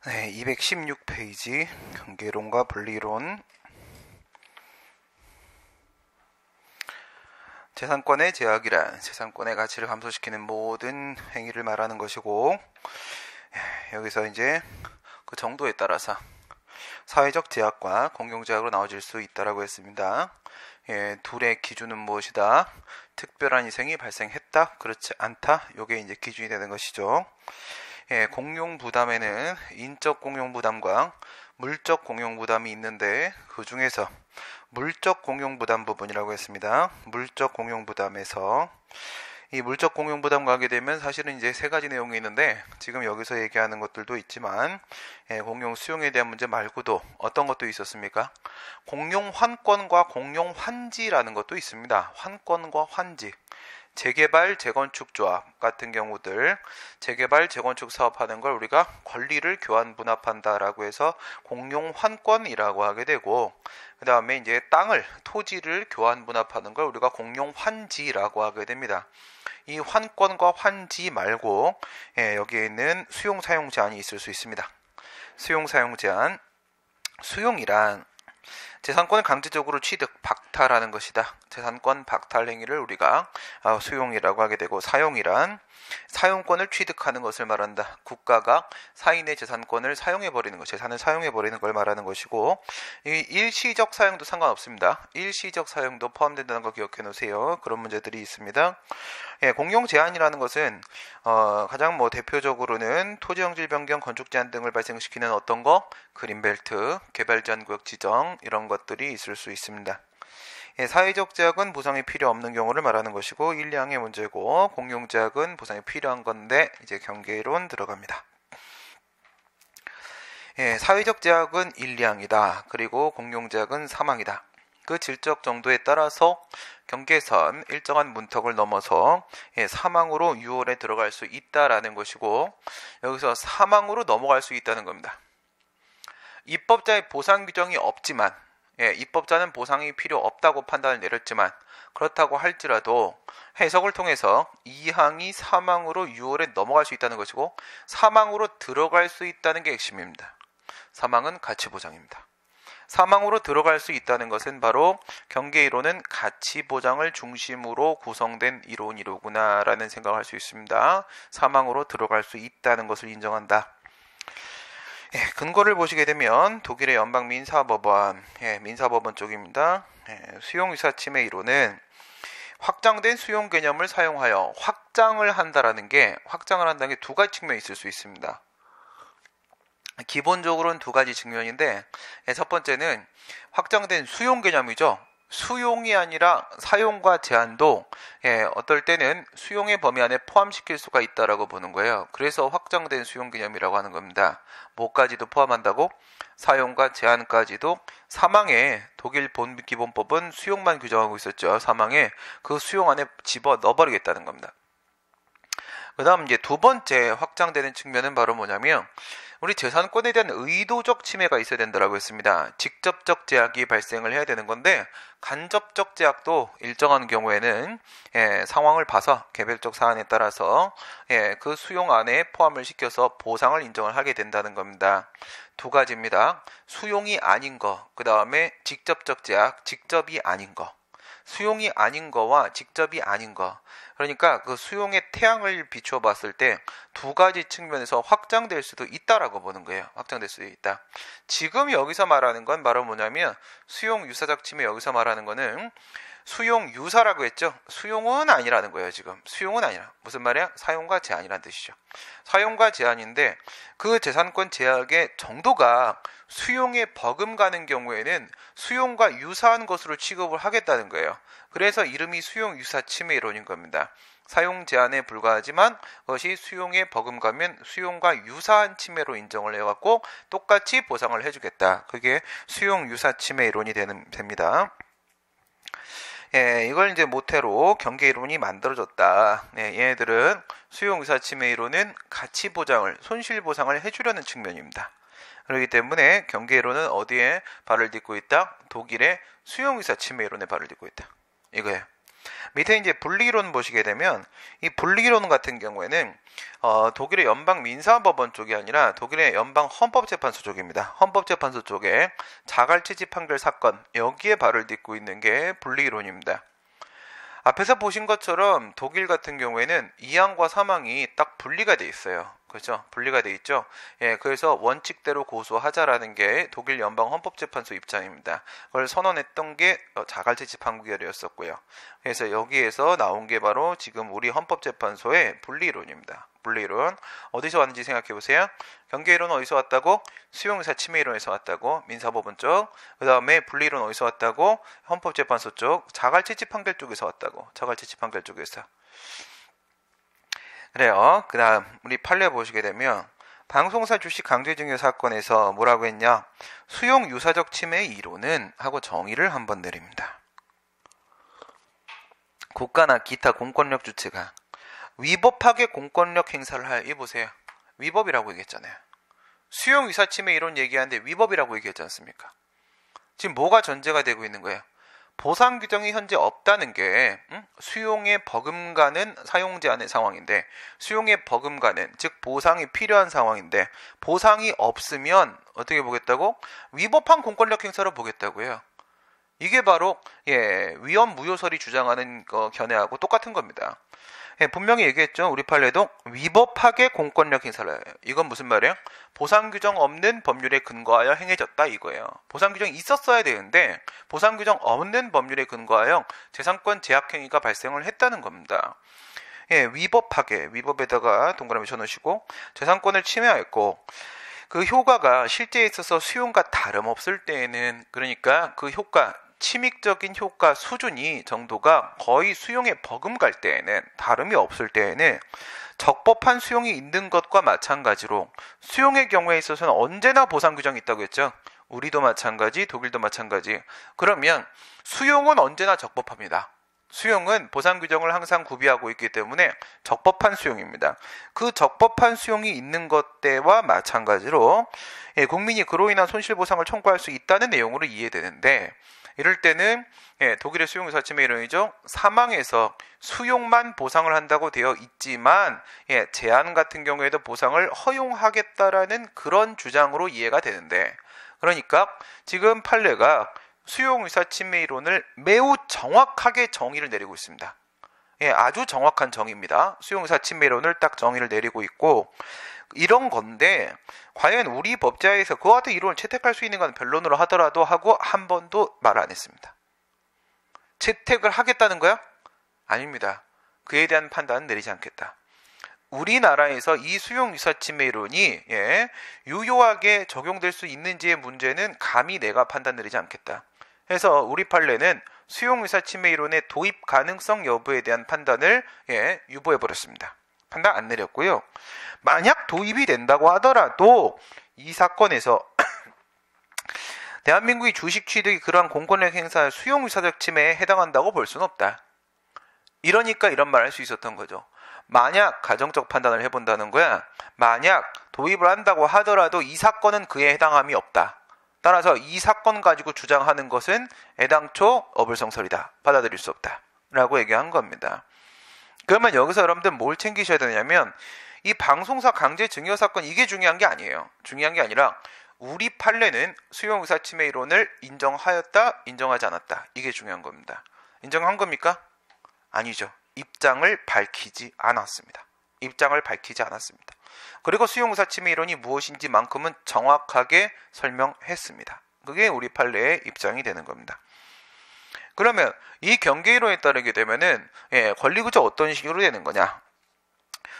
네, 216페이지 경계론과 분리론. 재산권의 제약이란 재산권의 가치를 감소시키는 모든 행위를 말하는 것이고, 여기서 이제 그 정도에 따라서 사회적 제약과 공용 제약으로 나눠질 수 있다라고 했습니다. 둘의 기준은 무엇이다? 특별한 희생이 발생했다, 그렇지 않다. 요게 이제 기준이 되는 것이죠. 공용 부담에는 인적 공용 부담과 물적 공용 부담이 있는데, 그 중에서 물적 공용 부담 부분이라고 했습니다. 물적 공용 부담에서 이 물적 공용 부담 가게 되면 사실은 이제 세 가지 내용이 있는데, 지금 여기서 얘기하는 것들도 있지만, 공용 수용에 대한 문제 말고도 어떤 것도 있었습니까? 공용 환권과 공용 환지라는 것도 있습니다. 환권과 환지. 재개발, 재건축 조합 같은 경우들, 재개발, 재건축 사업하는 걸 우리가 권리를 교환 분합한다라고 해서 공용 환권이라고 하게 되고, 그 다음에 이제 땅을, 토지를 교환 분합하는 걸 우리가 공용 환지라고 하게 됩니다. 이 환권과 환지 말고 여기에 있는 수용 사용 제한이 있을 수 있습니다. 수용 사용 제한. 수용이란 재산권을 강제적으로 취득, 박탈하는 것이다. 재산권 박탈 행위를 우리가 수용이라고 하게 되고, 사용이란 사용권을 취득하는 것을 말한다. 국가가 사인의 재산권을 사용해버리는 것, 재산을 사용해버리는 걸 말하는 것이고, 이 일시적 사용도 상관없습니다. 일시적 사용도 포함된다는 거 기억해 놓으세요. 그런 문제들이 있습니다. 공용 제한이라는 것은 가장 대표적으로는 토지형질 변경, 건축 제한 등을 발생시키는 어떤 거? 그린벨트, 개발 제한 구역 지정, 이런 것들이 있을 수 있습니다. 사회적 제약은 보상이 필요 없는 경우를 말하는 것이고, 1, 2항의 문제고, 공용 제약은 보상이 필요한 건데 이제 경계론 들어갑니다. 사회적 제약은 1, 2항이다. 그리고 공용 제약은 3항이다. 그 질적 정도에 따라서 경계선 일정한 문턱을 넘어서 사망으로 6월에 들어갈 수 있다라는 것이고, 여기서 사망으로 넘어갈 수 있다는 겁니다. 입법자의 보상 규정이 없지만, 입법자는 보상이 필요 없다고 판단을 내렸지만, 그렇다고 할지라도 해석을 통해서 2항이 사망으로 6월에 넘어갈 수 있다는 것이고, 사망으로 들어갈 수 있다는 게 핵심입니다. 사망은 가치보장입니다. 사망으로 들어갈 수 있다는 것은 바로 경계이론은 가치보장을 중심으로 구성된 이론이로구나 라는 생각을 할 수 있습니다. 사망으로 들어갈 수 있다는 것을 인정한다. 근거를 보시게 되면 독일의 연방 민사법원, 민사법원 쪽입니다. 수용유사침해 이론은 확장된 수용 개념을 사용하여 확장을 한다는 게 두 가지 측면이 있을 수 있습니다. 기본적으로는 두 가지 측면인데, 첫 번째는 확장된 수용 개념이죠. 수용이 아니라 사용과 제한도 어떨 때는 수용의 범위 안에 포함시킬 수가 있다라고 보는 거예요. 그래서 확장된 수용 개념이라고 하는 겁니다. 뭐까지도 포함한다고? 사용과 제한까지도. 사망에 독일 기본법은 수용만 규정하고 있었죠. 사망에 그 수용 안에 집어 넣어버리겠다는 겁니다. 그 다음 이제 두 번째 확장되는 측면은 바로 뭐냐면, 우리 재산권에 대한 의도적 침해가 있어야 된다고 했습니다. 직접적 제약이 발생을 해야 되는 건데, 간접적 제약도 일정한 경우에는 상황을 봐서 개별적 사안에 따라서 그 수용 안에 포함을 시켜서 보상을 인정을 하게 된다는 겁니다. 두 가지입니다. 수용이 아닌 거, 그 다음에 직접적 제약, 직접이 아닌 거. 수용이 아닌 거와 직접이 아닌 거. 그러니까 그 수용의 태양을 비추어 봤을 때 두 가지 측면에서 확장될 수도 있다라고 보는 거예요. 확장될 수도 있다. 지금 여기서 말하는 건 바로 뭐냐면, 수용 유사적 침해, 여기서 말하는 거는 수용 유사라고 했죠. 수용은 아니라는 거예요. 지금 수용은 아니라 무슨 말이야? 사용과 제한이라는 뜻이죠. 사용과 제한인데, 그 재산권 제약의 정도가 수용에 버금가는 경우에는 수용과 유사한 것으로 취급을 하겠다는 거예요. 그래서 이름이 수용 유사 침해 이론인 겁니다. 사용 제한에 불과하지만 그것이 수용에 버금가면 수용과 유사한 침해로 인정을 해갖고 똑같이 보상을 해주겠다. 그게 수용 유사 침해 이론이 됩니다. 이걸 이제 모태로 경계 이론이 만들어졌다. 얘네들은 수용 유사 침해 이론은 가치 보장을, 손실 보상을 해주려는 측면입니다. 그렇기 때문에 경계 이론은 어디에 발을 딛고 있다? 독일의 수용 유사 침해 이론에 발을 딛고 있다. 이거예요. 밑에 이제 분리론 보시게 되면 이 분리론 같은 경우에는 독일의 연방 민사법원 쪽이 아니라 독일의 연방 헌법재판소 쪽입니다. 헌법재판소 쪽에 자갈치지 판결 사건 여기에 발을 딛고 있는 게 분리론입니다. 앞에서 보신 것처럼 독일 같은 경우에는 2항과 3항이 딱 분리가 돼 있어요. 그렇죠? 분리가 돼 있죠. 예, 그래서 원칙대로 고소하자라는 게 독일 연방 헌법재판소 입장입니다. 그걸 선언했던 게 자갈치지 판결이었었고요. 그래서 여기에서 나온 게 바로 지금 우리 헌법재판소의 분리론입니다. 분리론 어디서 왔는지 생각해 보세요. 경계이론 어디서 왔다고? 수용의사 침해이론에서 왔다고. 민사법원 쪽. 그 다음에 분리론 어디서 왔다고? 헌법재판소 쪽. 자갈치지 판결 쪽에서 왔다고. 자갈치지 판결 쪽에서. 그래요. 그 다음 우리 판례 보시게 되면 방송사 주식 강제징용 사건에서 뭐라고 했냐? 수용 유사적 침해 이론은 하고 정의를 한번 내립니다. 국가나 기타 공권력 주체가 위법하게 공권력 행사를 할, 이 보세요. 위법이라고 얘기했잖아요. 수용 유사침해 이론 얘기하는데 위법이라고 얘기했지 않습니까? 지금 뭐가 전제가 되고 있는 거예요? 보상 규정이 현재 없다는 게 수용에 버금가는 사용 제한의 상황인데, 수용에 버금가는 즉 보상이 필요한 상황인데 보상이 없으면 어떻게 보겠다고? 위법한 공권력 행사로 보겠다고요. 이게 바로 위헌 무효설이 주장하는 거 견해하고 똑같은 겁니다. 분명히 얘기했죠. 우리 판례도 위법하게 공권력 행사를 해요. 이건 무슨 말이에요? 보상 규정 없는 법률에 근거하여 행해졌다 이거예요. 보상 규정이 있었어야 되는데 보상 규정 없는 법률에 근거하여 재산권 제약 행위가 발생을 했다는 겁니다. 위법하게, 위법에다가 동그라미 쳐놓으시고 재산권을 침해하였고 그 효과가 실제에 있어서 수용과 다름없을 때에는, 그러니까 그 효과, 침익적인 효과 수준이 정도가 거의 수용에 버금갈 때에는, 다름이 없을 때에는 적법한 수용이 있는 것과 마찬가지로 수용의 경우에 있어서는 언제나 보상 규정이 있다고 했죠. 우리도 마찬가지, 독일도 마찬가지. 그러면 수용은 언제나 적법합니다. 수용은 보상 규정을 항상 구비하고 있기 때문에 적법한 수용입니다. 그 적법한 수용이 있는 것 때와 마찬가지로 국민이 그로 인한 손실보상을 청구할 수 있다는 내용으로 이해되는데, 이럴 때는 독일의 수용유사침해 이론이죠. 사망에서 수용만 보상을 한다고 되어 있지만 제한 같은 경우에도 보상을 허용하겠다라는 그런 주장으로 이해가 되는데, 그러니까 지금 판례가 수용유사침해 이론을 매우 정확하게 정의를 내리고 있습니다. 아주 정확한 정의입니다. 수용유사침해 이론을 딱 정의를 내리고 있고, 이런 건데 과연 우리 법제에서 그와 같은 이론을 채택할 수 있는 건 변론으로 하더라도 하고 한 번도 말 안 했습니다. 채택을 하겠다는 거야? 아닙니다. 그에 대한 판단은 내리지 않겠다. 우리나라에서 이 수용유사침해 이론이 유효하게 적용될 수 있는지의 문제는 감히 내가 판단 내리지 않겠다. 그래서 우리 판례는 수용유사침해 이론의 도입 가능성 여부에 대한 판단을 유보해버렸습니다. 판단 안 내렸고요. 만약 도입이 된다고 하더라도 이 사건에서 대한민국의 주식 취득이 그러한 공권력 행사의 수용유사적 침해에 해당한다고 볼 수는 없다. 이러니까 이런 말 할 수 있었던 거죠. 만약 가정적 판단을 해본다는 거야. 만약 도입을 한다고 하더라도 이 사건은 그에 해당함이 없다. 따라서 이 사건 가지고 주장하는 것은 애당초 어불성설이다. 받아들일 수 없다. 라고 얘기한 겁니다. 그러면 여기서 여러분들 뭘 챙기셔야 되냐면 이 방송사 강제 증여 사건, 이게 중요한 게 아니에요. 중요한 게 아니라 우리 판례는 수용유사침해 이론을 인정하였다, 인정하지 않았다. 이게 중요한 겁니다. 인정한 겁니까? 아니죠. 입장을 밝히지 않았습니다. 입장을 밝히지 않았습니다. 그리고 수용유사침해 이론이 무엇인지만큼은 정확하게 설명했습니다. 그게 우리 판례의 입장이 되는 겁니다. 그러면 이 경계이론에 따르게 되면은 권리구조 어떤 식으로 되는 거냐?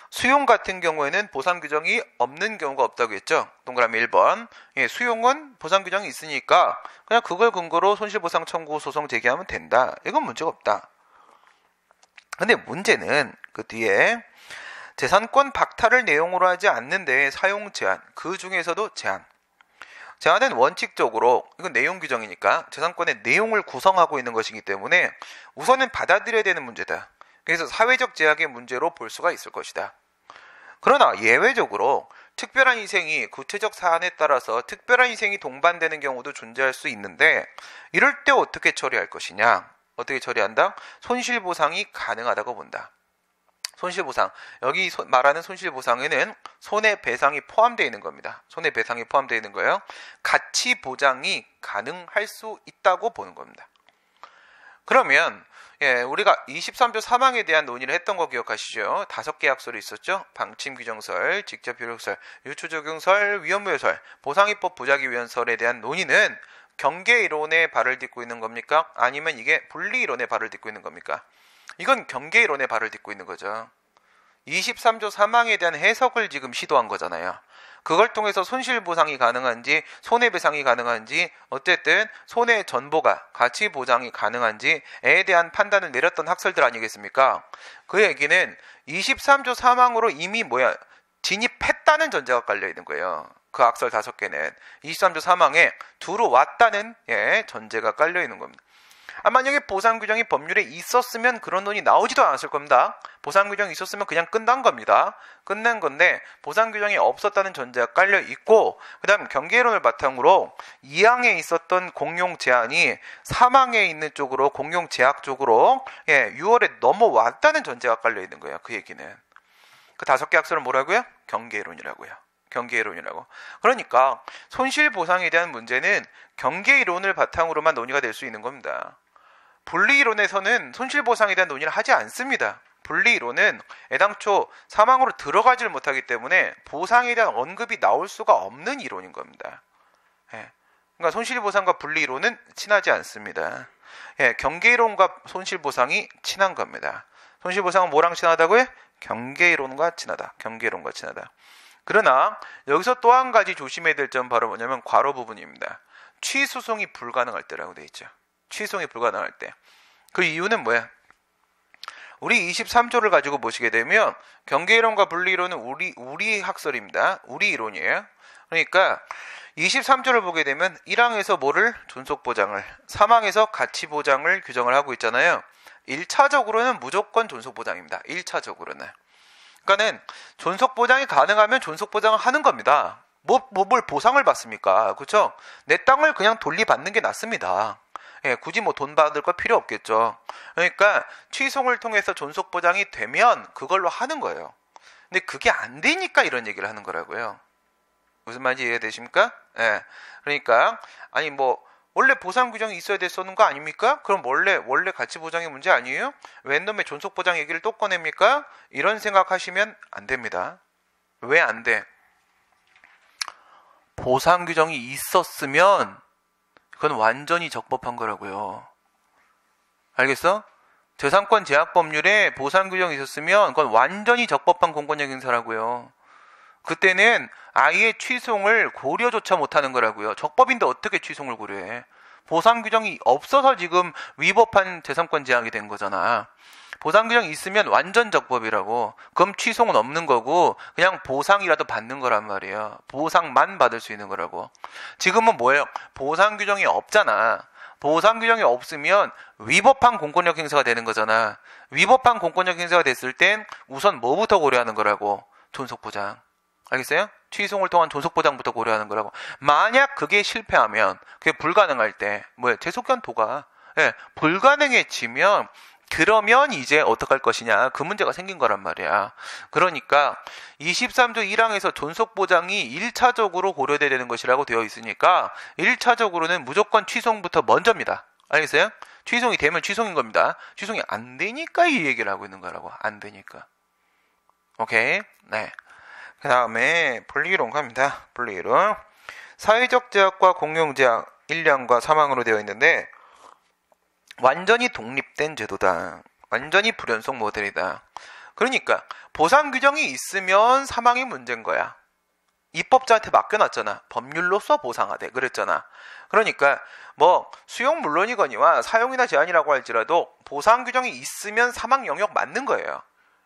수용 같은 경우에는 보상 규정이 없는 경우가 없다고 했죠. 동그라미 1번. 수용은 보상 규정이 있으니까 그냥 그걸 근거로 손실보상 청구 소송 제기하면 된다. 이건 문제가 없다. 근데 문제는 그 뒤에 재산권 박탈을 내용으로 하지 않는데 사용 제한, 그 중에서도 제한은 원칙적으로 이건 내용 규정이니까 재산권의 내용을 구성하고 있는 것이기 때문에 우선은 받아들여야 되는 문제다. 그래서 사회적 제약의 문제로 볼 수가 있을 것이다. 그러나 예외적으로 특별한 희생이 구체적 사안에 따라서 특별한 희생이 동반되는 경우도 존재할 수 있는데, 이럴 때 어떻게 처리할 것이냐? 어떻게 처리한다? 손실보상이 가능하다고 본다. 손실보상, 여기 말하는 손실보상에는 손해배상이 포함되어 있는 겁니다. 손해배상이 포함되어 있는 거예요. 가치보장이 가능할 수 있다고 보는 겁니다. 그러면 우리가 23조 사망에 대한 논의를 했던 거 기억하시죠? 5개 약설이 있었죠? 방침규정설, 직접효력설, 유추적용설, 위험무효설, 보상입법 부작위위헌설에 대한 논의는 경계이론에 발을 딛고 있는 겁니까? 아니면 이게 분리이론에 발을 딛고 있는 겁니까? 이건 경계이론에 발을 딛고 있는 거죠. 23조 사망에 대한 해석을 지금 시도한 거잖아요. 그걸 통해서 손실보상이 가능한지 손해배상이 가능한지 어쨌든 손해전보가 가치보장이 가능한지에 대한 판단을 내렸던 학설들 아니겠습니까? 그 얘기는 23조 사망으로 이미 진입했다는 전제가 깔려있는 거예요. 그 학설 5개는 23조 사망에 들어왔다는 전제가 깔려있는 겁니다. 만약에 보상규정이 법률에 있었으면 그런 논의 나오지도 않았을 겁니다. 보상규정이 있었으면 그냥 끝난 겁니다. 끝난 건데 보상규정이 없었다는 전제가 깔려있고 그 다음 경계이론을 바탕으로 2항에 있었던 공용제한이 3항에 있는 쪽으로 공용제약 쪽으로 6월에 넘어왔다는 전제가 깔려있는 거예요. 그 얘기는. 그 5개 학설은 뭐라고요? 경계이론이라고요. 경계이론이라고. 그러니까 손실보상에 대한 문제는 경계이론을 바탕으로만 논의가 될 수 있는 겁니다. 분리이론에서는 손실보상에 대한 논의를 하지 않습니다. 분리이론은 애당초 사망으로 들어가지를 못하기 때문에 보상에 대한 언급이 나올 수가 없는 이론인 겁니다. 그러니까 손실보상과 분리이론은 친하지 않습니다. 경계이론과 손실보상이 친한 겁니다. 손실보상은 뭐랑 친하다고요? 경계이론과 친하다. 경계이론과 친하다. 그러나 여기서 또 한 가지 조심해야 될 점 바로 뭐냐면 괄호 부분입니다. 취소송이 불가능할 때라고 되어 있죠. 취소송이 불가능할 때. 그 이유는 뭐야? 우리 23조를 가지고 보시게 되면 경계이론과 분리이론은 우리 학설입니다. 우리 이론이에요. 그러니까 23조를 보게 되면 1항에서 뭐를? 존속보장을, 3항에서 가치보장을 규정을 하고 있잖아요. 1차적으로는 무조건 존속보장입니다. 1차적으로는. 그러니까는 존속보장이 가능하면 존속보장을 하는 겁니다. 뭘 보상을 받습니까? 그렇죠? 내 땅을 그냥 돌리받는 게 낫습니다. 굳이 돈 받을 거 필요 없겠죠. 그러니까 취송을 통해서 존속보장이 되면 그걸로 하는 거예요. 근데 그게 안 되니까 이런 얘기를 하는 거라고요. 무슨 말인지 이해되십니까? 그러니까 아니 원래 보상 규정이 있어야 됐었는 거 아닙니까? 그럼 원래 가치 보장의 문제 아니에요? 웬 놈의 존속 보장 얘기를 또 꺼냅니까? 이런 생각하시면 안 됩니다. 왜 안 돼? 보상 규정이 있었으면 그건 완전히 적법한 거라고요. 알겠어? 재산권 제약 법률에 보상 규정이 있었으면 그건 완전히 적법한 공권력 행사라고요. 그때는 아예 취송을 고려조차 못하는 거라고요. 적법인데 어떻게 취송을 고려해? 보상 규정이 없어서 지금 위법한 재산권 제약이 된 거잖아. 보상 규정이 있으면 완전 적법이라고. 그럼 취송은 없는 거고 그냥 보상이라도 받는 거란 말이에요. 보상만 받을 수 있는 거라고. 지금은 뭐예요? 보상 규정이 없잖아. 보상 규정이 없으면 위법한 공권력 행사가 되는 거잖아. 위법한 공권력 행사가 됐을 땐 우선 뭐부터 고려하는 거라고? 존속보장. 알겠어요? 취송을 통한 존속보장부터 고려하는 거라고. 만약 그게 실패하면, 그게 불가능할 때, 재속견 도가 불가능해지면, 그러면 이제 어떡할 것이냐, 그 문제가 생긴 거란 말이야. 그러니까 23조 1항에서 존속보장이 1차적으로 고려돼야 되는 것이라고 되어 있으니까 1차적으로는 무조건 취송부터 먼저입니다. 알겠어요? 취송이 되면 취송인 겁니다. 취송이 안 되니까 이 얘기를 하고 있는 거라고. 안 되니까. 오케이? 네. 그 다음에 분리이론 갑니다. 분리이론. 사회적 제약과 공용제약 1량과 3항으로 되어 있는데 완전히 독립된 제도다. 완전히 불연속 모델이다. 그러니까 보상 규정이 있으면 3항이 문제인 거야. 입법자한테 맡겨놨잖아. 법률로서 보상하되 그랬잖아. 그러니까 수용 물론이거니와 사용이나 제한이라고 할지라도 보상 규정이 있으면 3항 영역 맞는 거예요.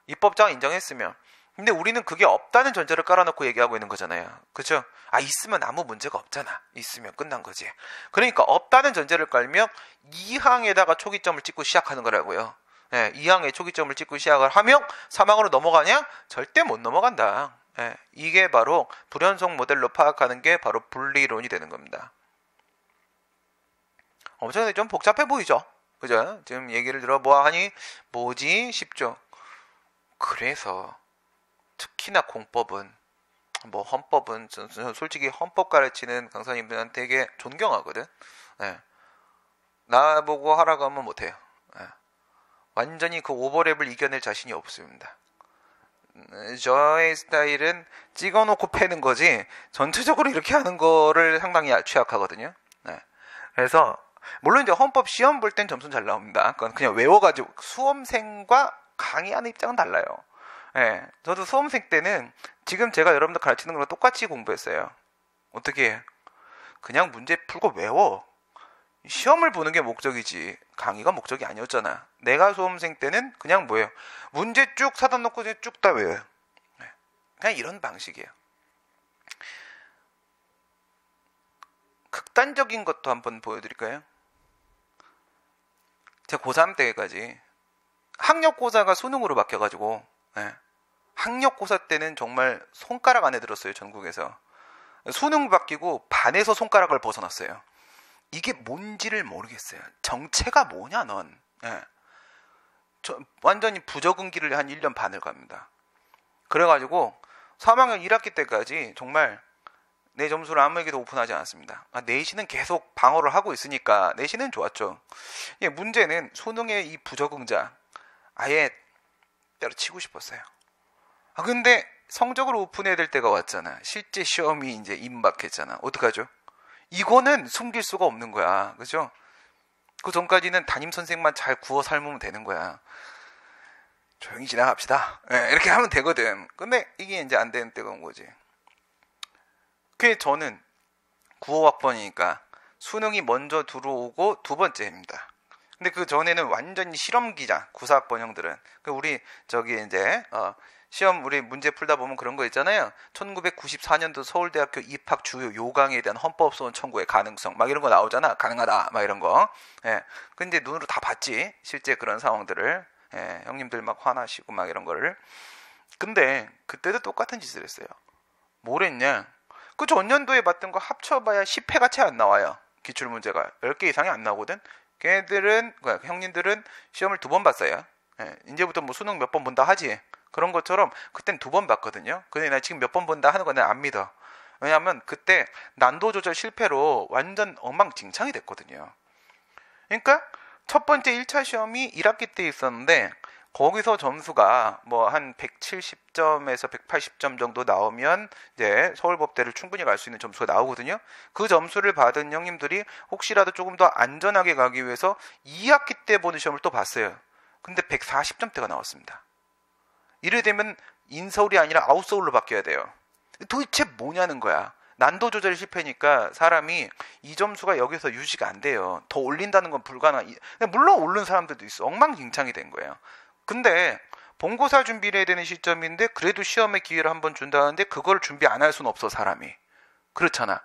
입법자가 인정했으면. 근데 우리는 그게 없다는 전제를 깔아놓고 얘기하고 있는 거잖아요. 그렇죠? 있으면 아무 문제가 없잖아. 있으면 끝난 거지. 그러니까 없다는 전제를 깔면 2항에다가 초기점을 찍고 시작하는 거라고요. 2항에 초기점을 찍고 시작을 하면 3항으로 넘어가냐? 절대 못 넘어간다. 이게 바로 불연속 모델로 파악하는 게 바로 분리이론이 되는 겁니다. 엄청나게 좀 복잡해 보이죠? 그죠? 지금 얘기를 들어 뭐 하니 뭐지 싶죠. 그래서 특히나 공법은 뭐 헌법은 저는 솔직히 헌법 가르치는 강사님들한테 되게 존경하거든. 네. 나보고 하라고 하면 못해요. 네. 완전히 그 오버랩을 이겨낼 자신이 없습니다. 저의 스타일은 찍어놓고 패는 거지 전체적으로 이렇게 하는 거를 상당히 취약하거든요. 네. 그래서 물론 이제 헌법 시험 볼 땐 점수는 잘 나옵니다. 그건 그냥 외워가지고 수험생과 강의하는 입장은 달라요. 네. 저도 수험생 때는 지금 제가 여러분들 가르치는 거랑 똑같이 공부했어요. 어떻게 해? 그냥 문제 풀고 외워. 시험을 보는 게 목적이지 강의가 목적이 아니었잖아. 내가 수험생 때는 그냥 뭐예요? 문제 쭉 사다 놓고 쭉 다 외워요. 그냥 이런 방식이에요. 극단적인 것도 한번 보여드릴까요? 제가 고3 때까지 학력고사가 수능으로 바뀌어가지고 학력고사 때는 정말 손가락 안에 들었어요. 전국에서. 수능 바뀌고 반에서 손가락을 벗어났어요. 이게 뭔지를 모르겠어요. 정체가 뭐냐 넌. 완전히 부적응기를 한 1년 반을 갑니다. 그래가지고 3학년 1학기 때까지 정말 내 점수를 아무에게도 오픈하지 않았습니다. 내신은 계속 방어를 하고 있으니까 내신은 좋았죠. 문제는 수능의 이 부적응자 아예 때려치고 싶었어요. 근데 성적을 오픈해야 될 때가 왔잖아. 실제 시험이 이제 임박했잖아. 어떡하죠? 이거는 숨길 수가 없는 거야. 그죠? 그 전까지는 담임선생만 잘 구워 삶으면 되는 거야. 조용히 지나갑시다. 이렇게 하면 되거든. 근데 이게 이제 안 되는 때가 온 거지. 그게 저는 9호학번이니까 수능이 먼저 들어오고 두 번째입니다. 근데 그 전에는 완전히 실험기자, 94학번 형들은. 우리 저기 이제 시험 우리 문제 풀다 보면 그런 거 있잖아요. 1994년도 서울대학교 입학 주요 요강에 대한 헌법소원 청구의 가능성 막 이런 거 나오잖아. 가능하다 막 이런 거. 근데 눈으로 다 봤지. 실제 그런 상황들을. 형님들 막 화나시고 막 이런 거를. 근데 그때도 똑같은 짓을 했어요. 뭘 했냐? 그 전년도에 봤던 거 합쳐봐야 10회가 채 안 나와요. 기출문제가 10개 이상이 안 나오거든. 걔네들은 형님들은 시험을 2번 봤어요. 이제부터 뭐 수능 몇 번 본다 하지. 그런 것처럼 그땐 2번 봤거든요. 근데 나 지금 몇 번 본다 하는 건 내가 안 믿어. 왜냐하면 그때 난도 조절 실패로 완전 엉망진창이 됐거든요. 그러니까 첫 번째 1차 시험이 1학기 때 있었는데 거기서 점수가 뭐 한 170점에서 180점 정도 나오면 이제 서울법대를 충분히 갈 수 있는 점수가 나오거든요. 그 점수를 받은 형님들이 혹시라도 조금 더 안전하게 가기 위해서 2학기 때 보는 시험을 또 봤어요. 근데 140점대가 나왔습니다. 이래 되면 인서울이 아니라 아웃서울로 바뀌어야 돼요. 도대체 뭐냐는 거야. 난도 조절 실패니까 사람이 이 점수가 여기서 유지가 안 돼요. 더 올린다는 건 불가능. 물론 오른 사람들도 있어. 엉망진창이 된 거예요. 근데 본고사 준비를 해야 되는 시점인데 그래도 시험에 기회를 한번 준다는데 그걸 준비 안 할 수는 없어 사람이. 그렇잖아.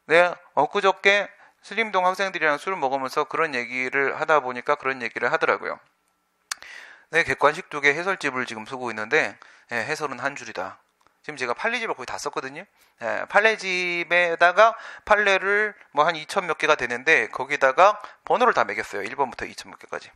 내가 엊그저께 슬림동 학생들이랑 술을 먹으면서 그런 얘기를 하다 보니까 그런 얘기를 하더라고요. 내 객관식 2개 해설집을 지금 쓰고 있는데 해설은 한 줄이다. 지금 제가 판례집을 거의 다 썼거든요. 판례집에다가 판례를 뭐 한 2천 몇 개가 되는데 거기다가 번호를 다 매겼어요. 1번부터 2천 몇 개까지.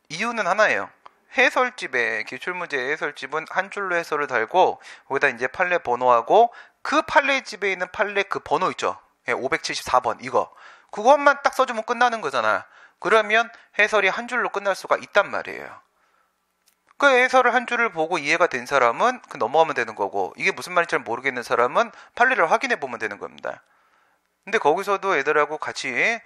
이유는 하나예요. 해설집에 기출문제 해설집은 한 줄로 해설을 달고 거기다 이제 판례 번호하고 그 판례집에 있는 판례 그 번호 있죠. 574번 이거. 그것만 딱 써주면 끝나는 거잖아. 그러면 해설이 한 줄로 끝날 수가 있단 말이에요. 그 해설을 한 줄을 보고 이해가 된 사람은 그 넘어가면 되는 거고 이게 무슨 말인지 잘 모르겠는 사람은 판례를 확인해 보면 되는 겁니다. 근데 거기서도 애들하고 같이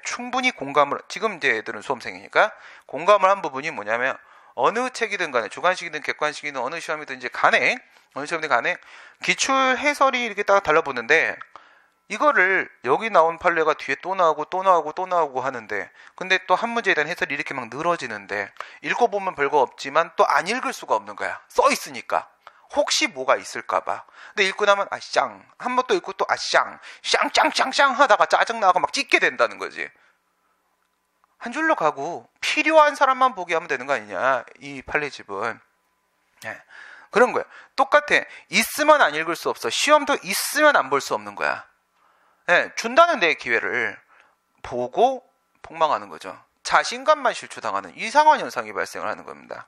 충분히 공감을 지금 이제 애들은 수험생이니까 공감을 한 부분이 뭐냐면 어느 책이든 간에 주관식이든 객관식이든 어느 시험이든지 간에 어느 시험이든 간에 기출 해설이 이렇게 딱 달라붙는데 이거를 여기 나온 판례가 뒤에 또 나오고 또 나오고 또 나오고 하는데 근데 또 한 문제에 대한 해설이 이렇게 막 늘어지는데 읽어보면 별거 없지만 또 안 읽을 수가 없는 거야. 써 있으니까. 혹시 뭐가 있을까봐. 근데 읽고 나면 쌍. 한 번 또 읽고 또 쌍. 쌍 하다가 짜증나고 막 찢게 된다는 거지. 한 줄로 가고 필요한 사람만 보게 하면 되는 거 아니냐. 이 판례집은. 그런 거야. 똑같아. 있으면 안 읽을 수 없어. 시험도 있으면 안 볼 수 없는 거야. 준다는 내 기회를 보고 폭망하는 거죠. 자신감만 실추당하는 이상한 현상이 발생을 하는 겁니다.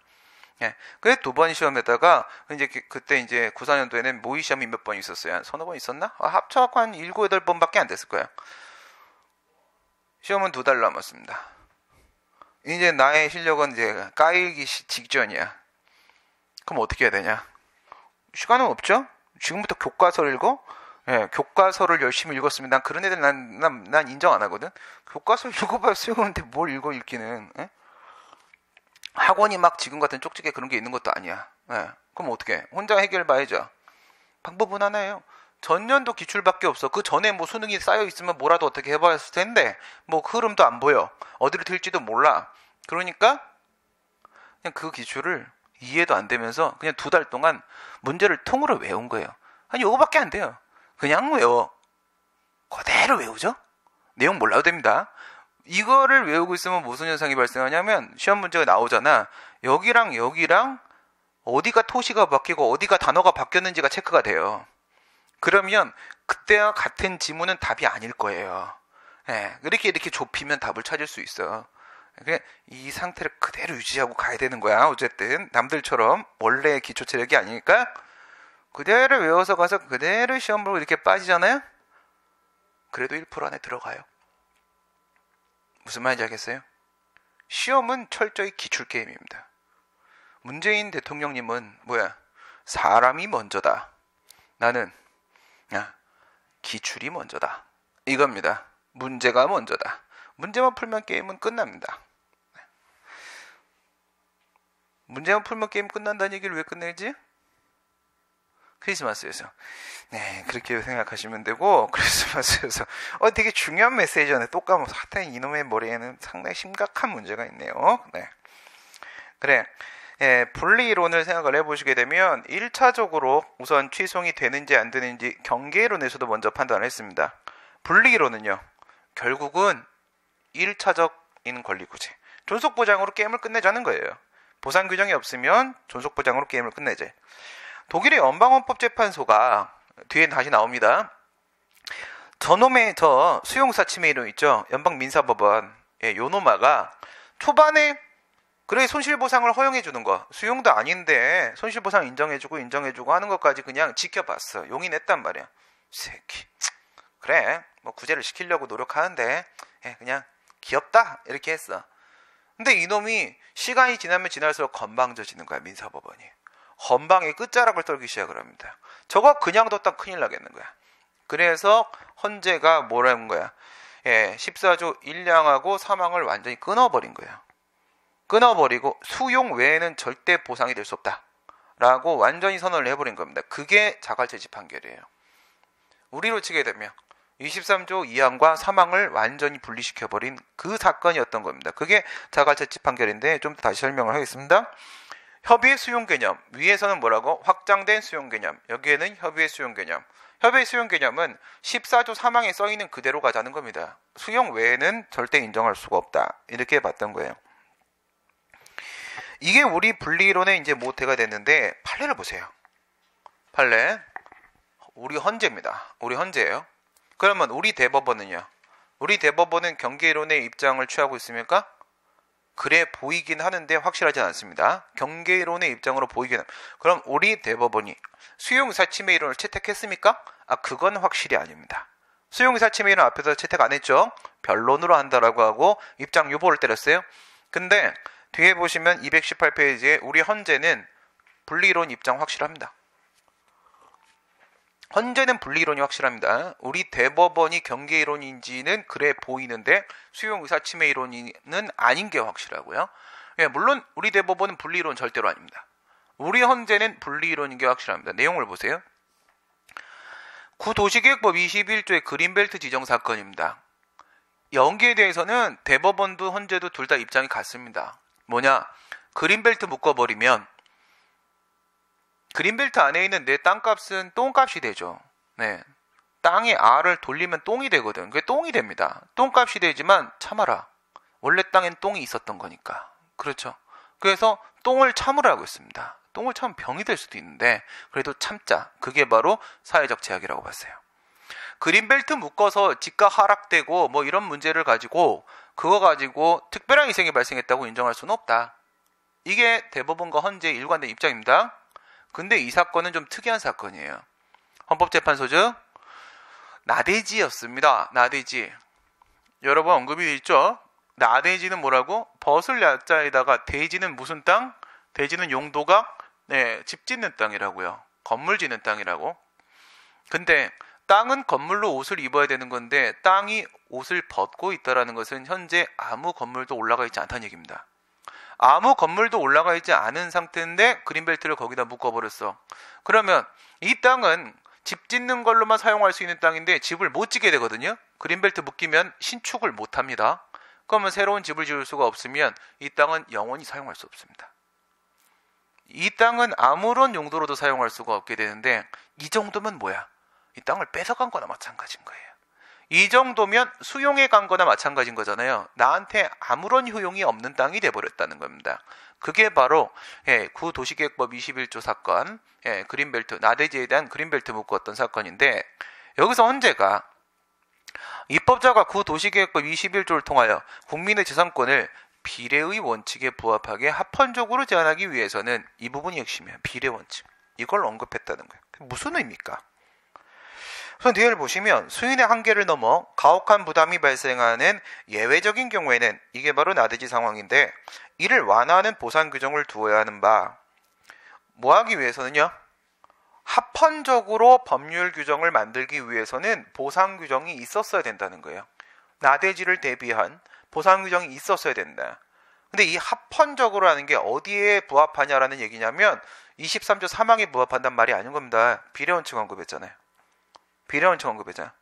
예. 그래서 두 번 시험에다가 이제 그때 이제 94년도에는 모의 시험이 몇 번 있었어요. 한 서너 번 있었나? 합쳐갖고 한 7, 8번밖에 안 됐을 거예요. 시험은 2달 남았습니다. 이제 나의 실력은 이제 까이기 직전이야. 그럼 어떻게 해야 되냐? 시간은 없죠? 지금부터 교과서를 읽어? 예, 교과서를 열심히 읽었으면 난 그런 애들 난 인정 안 하거든? 교과서를 읽어봐야 수용하는데 뭘 읽기는. 예? 학원이 막 지금 같은 쪽집게 그런 게 있는 것도 아니야. 예. 그럼 어떻게 해? 혼자 해결 봐야죠. 방법은 하나예요. 전년도 기출밖에 없어. 그 전에 뭐 수능이 쌓여 있으면 뭐라도 어떻게 해봤을 텐데 뭐 흐름도 안 보여. 어디로 튈지도 몰라. 그러니까 그냥 그 기출을 이해도 안 되면서 그냥 2달 동안 문제를 통으로 외운 거예요. 아니 요거밖에 안 돼요. 그냥 외워. 그대로 외우죠. 내용 몰라도 됩니다. 이거를 외우고 있으면 무슨 현상이 발생하냐면 시험 문제가 나오잖아. 여기랑 여기랑 어디가 토시가 바뀌고 어디가 단어가 바뀌었는지가 체크가 돼요. 그러면 그때와 같은 지문은 답이 아닐 거예요. 예, 이렇게 좁히면 답을 찾을 수 있어. 그러니까 이 상태를 그대로 유지하고 가야 되는 거야. 어쨌든 남들처럼 원래의 기초 체력이 아니니까 그대로 외워서 가서 그대로 시험 보고 이렇게 빠지잖아요. 그래도 1% 안에 들어가요. 무슨 말인지 알겠어요? 시험은 철저히 기출 게임입니다. 문재인 대통령님은 뭐야? 사람이 먼저다. 나는 기출이 먼저다. 이겁니다. 문제가 먼저다. 문제만 풀면 게임은 끝납니다. 문제만 풀면 게임 끝난다는 얘기를 왜 끝내지? 크리스마스에서. 네, 그렇게 생각하시면 되고, 크리스마스에서 되게 중요한 메시지였네. 또 까먹어서 하여튼 이놈의 머리에는 상당히 심각한 문제가 있네요. 네. 그래. 예, 분리이론을 생각을 해보시게 되면 1차적으로 우선 취송이 되는지 안 되는지 경계이론에서도 먼저 판단을 했습니다. 분리이론은요. 결국은 1차적인 권리구제. 존속보장으로 게임을 끝내자는 거예요. 보상 규정이 없으면 존속보장으로 게임을 끝내지. 독일의 연방헌법재판소가 뒤에 다시 나옵니다. 저놈의 수용사침해 이론 있죠. 연방민사법원. 예, 요노마가 초반에 그래 손실보상을 허용해주는 거. 수용도 아닌데 손실보상 인정해주고 하는 것까지 그냥 지켜봤어. 용인했단 말이야. 새끼. 그래 뭐 구제를 시키려고 노력하는데 그냥 귀엽다 이렇게 했어. 근데 이놈이 시간이 지나면 지날수록 건방져지는 거야. 민사법원이. 헌방의 끝자락을 떨기 시작을 합니다. 저거 그냥 뒀다 큰일 나겠는 거야. 그래서 헌재가 뭐라는 거야. 14조 1량하고 3항을 완전히 끊어버린 거예요. 끊어버리고 수용 외에는 절대 보상이 될 수 없다 라고 완전히 선언을 해버린 겁니다. 그게 자갈채집 판결이에요. 우리로 치게 되면 23조 2항과 3항을 완전히 분리시켜버린 그 사건이었던 겁니다. 그게 자갈채집 판결인데 좀 더 다시 설명을 하겠습니다. 협의의 수용 개념, 위에서는 뭐라고? 확장된 수용 개념, 여기에는 협의의 수용 개념. 협의의 수용 개념은 14조 3항에 써있는 그대로 가자는 겁니다. 수용 외에는 절대 인정할 수가 없다 이렇게 봤던 거예요. 이게 우리 분리이론의 이제 모태가 됐는데 판례를 보세요. 판례. 우리 헌재입니다. 우리 헌재예요. 그러면 우리 대법원은요? 우리 대법원은 경계이론의 입장을 취하고 있습니까? 그래 보이긴 하는데 확실하지 않습니다. 경계이론의 입장으로 보이긴 합니다. 그럼 우리 대법원이 수용사침해 이론을 채택했습니까? 그건 확실히 아닙니다. 수용사침해 이론 앞에서 채택 안 했죠? 변론으로 한다라고 하고 입장 유보를 때렸어요. 근데 뒤에 보시면 218페이지에 우리 헌재는 분리이론 입장 확실합니다. 헌재는 분리이론이 확실합니다. 우리 대법원이 경계이론인지는 그래 보이는데 수용의사침해 이론은 아닌 게 확실하고요. 물론 우리 대법원은 분리이론 절대로 아닙니다. 우리 헌재는 분리이론인 게 확실합니다. 내용을 보세요. 구도시계획법 21조의 그린벨트 지정 사건입니다. 여기에 대해서는 대법원도 헌재도 둘 다 입장이 같습니다. 뭐냐? 그린벨트 묶어버리면 그린벨트 안에 있는 내 땅값은 똥값이 되죠. 네, 땅에 알을 돌리면 똥이 되거든. 그게 똥이 됩니다. 똥값이 되지만 참아라. 원래 땅엔 똥이 있었던 거니까. 그렇죠. 그래서 똥을 참으라고 했습니다. 똥을 참으면 병이 될 수도 있는데 그래도 참자. 그게 바로 사회적 제약이라고 봤어요. 그린벨트 묶어서 집가 하락되고 뭐 이런 문제를 가지고 그거 가지고 특별한 희생이 발생했다고 인정할 수는 없다. 이게 대법원과 헌재의 일관된 입장입니다. 근데 이 사건은 좀 특이한 사건이에요. 헌법재판소죠. 나대지였습니다. 나대지. 여러 번 언급이 돼 있죠. 나대지는 뭐라고? 벗을 야자에다가 대지는 무슨 땅? 대지는 용도가 집 짓는 땅이라고요. 건물 짓는 땅이라고. 근데 땅은 건물로 옷을 입어야 되는 건데 땅이 옷을 벗고 있다라는 것은 현재 아무 건물도 올라가 있지 않다는 얘기입니다. 아무 건물도 올라가 있지 않은 상태인데 그린벨트를 거기다 묶어버렸어. 그러면 이 땅은 집 짓는 걸로만 사용할 수 있는 땅인데 집을 못 짓게 되거든요. 그린벨트 묶이면 신축을 못 합니다. 그러면 새로운 집을 지을 수가 없으면 이 땅은 영원히 사용할 수 없습니다. 이 땅은 아무런 용도로도 사용할 수가 없게 되는데 이 정도면 뭐야? 이 땅을 뺏어간 거나 마찬가지인 거예요. 이 정도면 수용해 간 거나 마찬가지인 거잖아요. 나한테 아무런 효용이 없는 땅이 돼버렸다는 겁니다. 그게 바로 구도시계획법 21조 사건, 그린벨트, 나대지에 대한 그린벨트 묶었던 사건인데, 여기서 헌재가 입법자가 구도시계획법 21조를 통하여 국민의 재산권을 비례의 원칙에 부합하게 합헌적으로 제한하기 위해서는 이 부분이 핵심이에요. 비례 원칙. 이걸 언급했다는 거예요. 무슨 의미입니까? 우선 뒤를 보시면 수인의 한계를 넘어 가혹한 부담이 발생하는 예외적인 경우에는 이게 바로 나대지 상황인데 이를 완화하는 보상 규정을 두어야 하는 바 뭐 하기 위해서는요? 합헌적으로 법률 규정을 만들기 위해서는 보상 규정이 있었어야 된다는 거예요. 나대지를 대비한 보상 규정이 있었어야 된다. 근데 이 합헌적으로 하는 게 어디에 부합하냐라는 얘기냐면 23조 3항에 부합한단 말이 아닌 겁니다. 비례원칙 언급했잖아요. 비례원칙 언급했잖아요.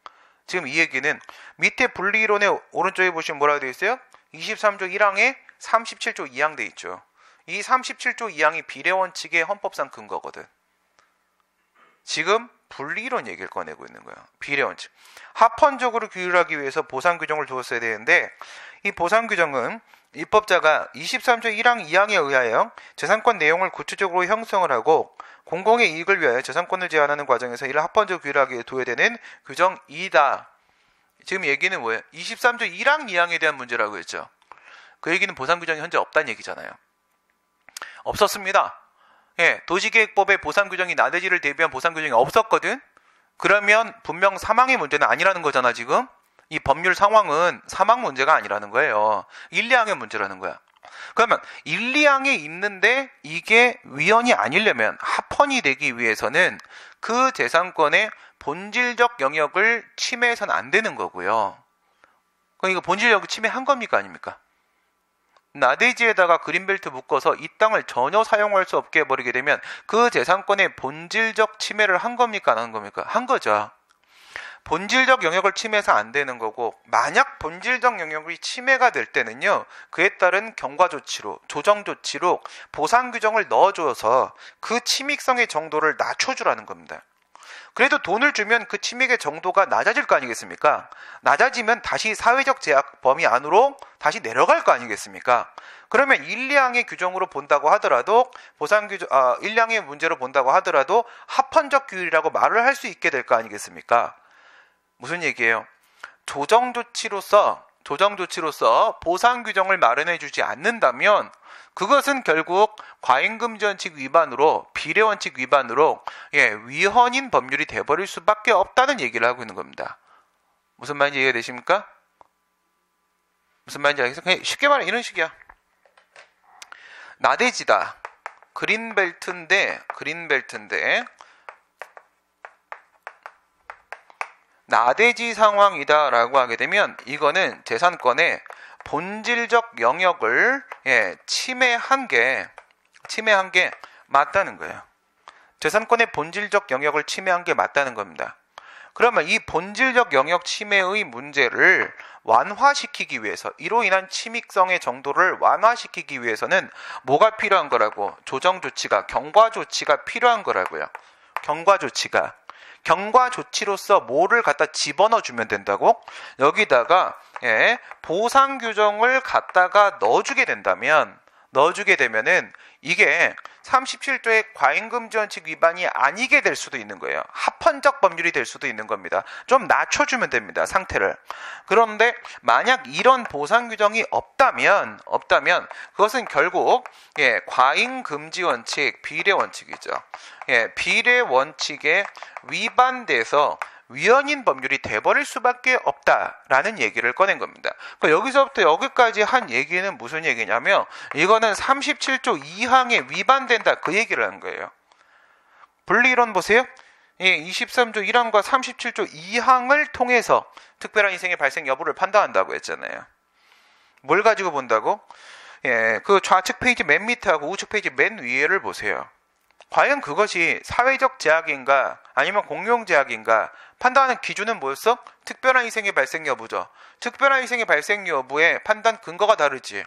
지금 이 얘기는 밑에 분리이론의 오른쪽에 보시면 뭐라고 되어 있어요? 23조 1항에 37조 2항 돼 있죠. 이 37조 2항이 비례원칙의 헌법상 근거거든. 지금 분리이론 얘기를 꺼내고 있는 거예요. 비례원칙. 합헌적으로 규율하기 위해서 보상 규정을 두었어야 되는데 이 보상 규정은 입법자가 23조 1항 2항에 의하여 재산권 내용을 구체적으로 형성을 하고 공공의 이익을 위하여 재산권을 제한하는 과정에서 이를 합헌적으로 규율하기 위해 두어야 되는 규정이다. 지금 얘기는 뭐예요? 23조 1항 2항에 대한 문제라고 했죠. 그 얘기는 보상 규정이 현재 없다는 얘기잖아요. 없었습니다. 도시계획법에 보상 규정이 나대지를 대비한 보상 규정이 없었거든. 그러면 분명 사망의 문제는 아니라는 거잖아. 지금 이 법률 상황은 사망 문제가 아니라는 거예요. 1, 2항의 문제라는 거야. 그러면 1, 2항에 있는데 이게 위헌이 아니려면 합헌이 되기 위해서는 그 재산권의 본질적 영역을 침해해서는 안 되는 거고요. 그럼 이거 본질적 침해한 겁니까 아닙니까? 나대지에다가 그린벨트 묶어서 이 땅을 전혀 사용할 수 없게 해버리게 되면 그 재산권의 본질적 침해를 한 겁니까 안 한 겁니까? 한 거죠. 본질적 영역을 침해해서 안 되는 거고 만약 본질적 영역이 침해가 될 때는요. 그에 따른 경과조치로 조정조치로 보상 규정을 넣어줘서 그 침익성의 정도를 낮춰주라는 겁니다. 그래도 돈을 주면 그 침익의 정도가 낮아질 거 아니겠습니까? 낮아지면 다시 사회적 제약 범위 안으로 다시 내려갈 거 아니겠습니까? 그러면 1, 2항의 규정으로 본다고 하더라도 보상 규정 1, 2항의 문제로 본다고 하더라도 합헌적 규율이라고 말을 할 수 있게 될 거 아니겠습니까? 무슨 얘기예요? 조정조치로서 보상 규정을 마련해 주지 않는다면 그것은 결국 과잉금지원칙 위반으로 비례원칙 위반으로 위헌인 법률이 돼버릴 수밖에 없다는 얘기를 하고 있는 겁니다. 무슨 말인지 이해가 되십니까? 무슨 말인지 알겠어요? 그냥 쉽게 말하면 이런 식이야. 나대지다. 그린벨트인데 나대지 상황이다라고 하게 되면 이거는 재산권의 본질적 영역을 침해한 게 맞다는 거예요. 재산권의 본질적 영역을 침해한 게 맞다는 겁니다. 그러면 이 본질적 영역 침해의 문제를 완화시키기 위해서 이로 인한 침익성의 정도를 완화시키기 위해서는 뭐가 필요한 거라고? 조정조치가 경과조치가 필요한 거라고요. 경과조치로서 뭐를 갖다 집어넣어 주면 된다고? 여기다가 보상 규정을 갖다가 넣어주게 된다면 넣어주게 되면은 이게 37조의 과잉금지원칙 위반이 아니게 될 수도 있는 거예요. 합헌적 법률이 될 수도 있는 겁니다. 좀 낮춰주면 됩니다. 상태를. 그런데 만약 이런 보상 규정이 없다면 그것은 결국 과잉금지원칙, 비례원칙이죠. 비례원칙에 위반돼서 위헌인 법률이 돼버릴 수밖에 없다라는 얘기를 꺼낸 겁니다. 그러니까 여기서부터 여기까지 한 얘기는 무슨 얘기냐면 이거는 37조 2항에 위반된다 그 얘기를 한 거예요. 분리이론 보세요. 23조 1항과 37조 2항을 통해서 특별한 희생의 발생 여부를 판단한다고 했잖아요. 뭘 가지고 본다고? 그 좌측 페이지 맨 밑하고 우측 페이지 맨 위에를 보세요. 과연 그것이 사회적 제약인가 아니면 공용제약인가 판단하는 기준은 뭐였어? 특별한 희생의 발생 여부죠. 특별한 희생의 발생 여부의 판단 근거가 다르지.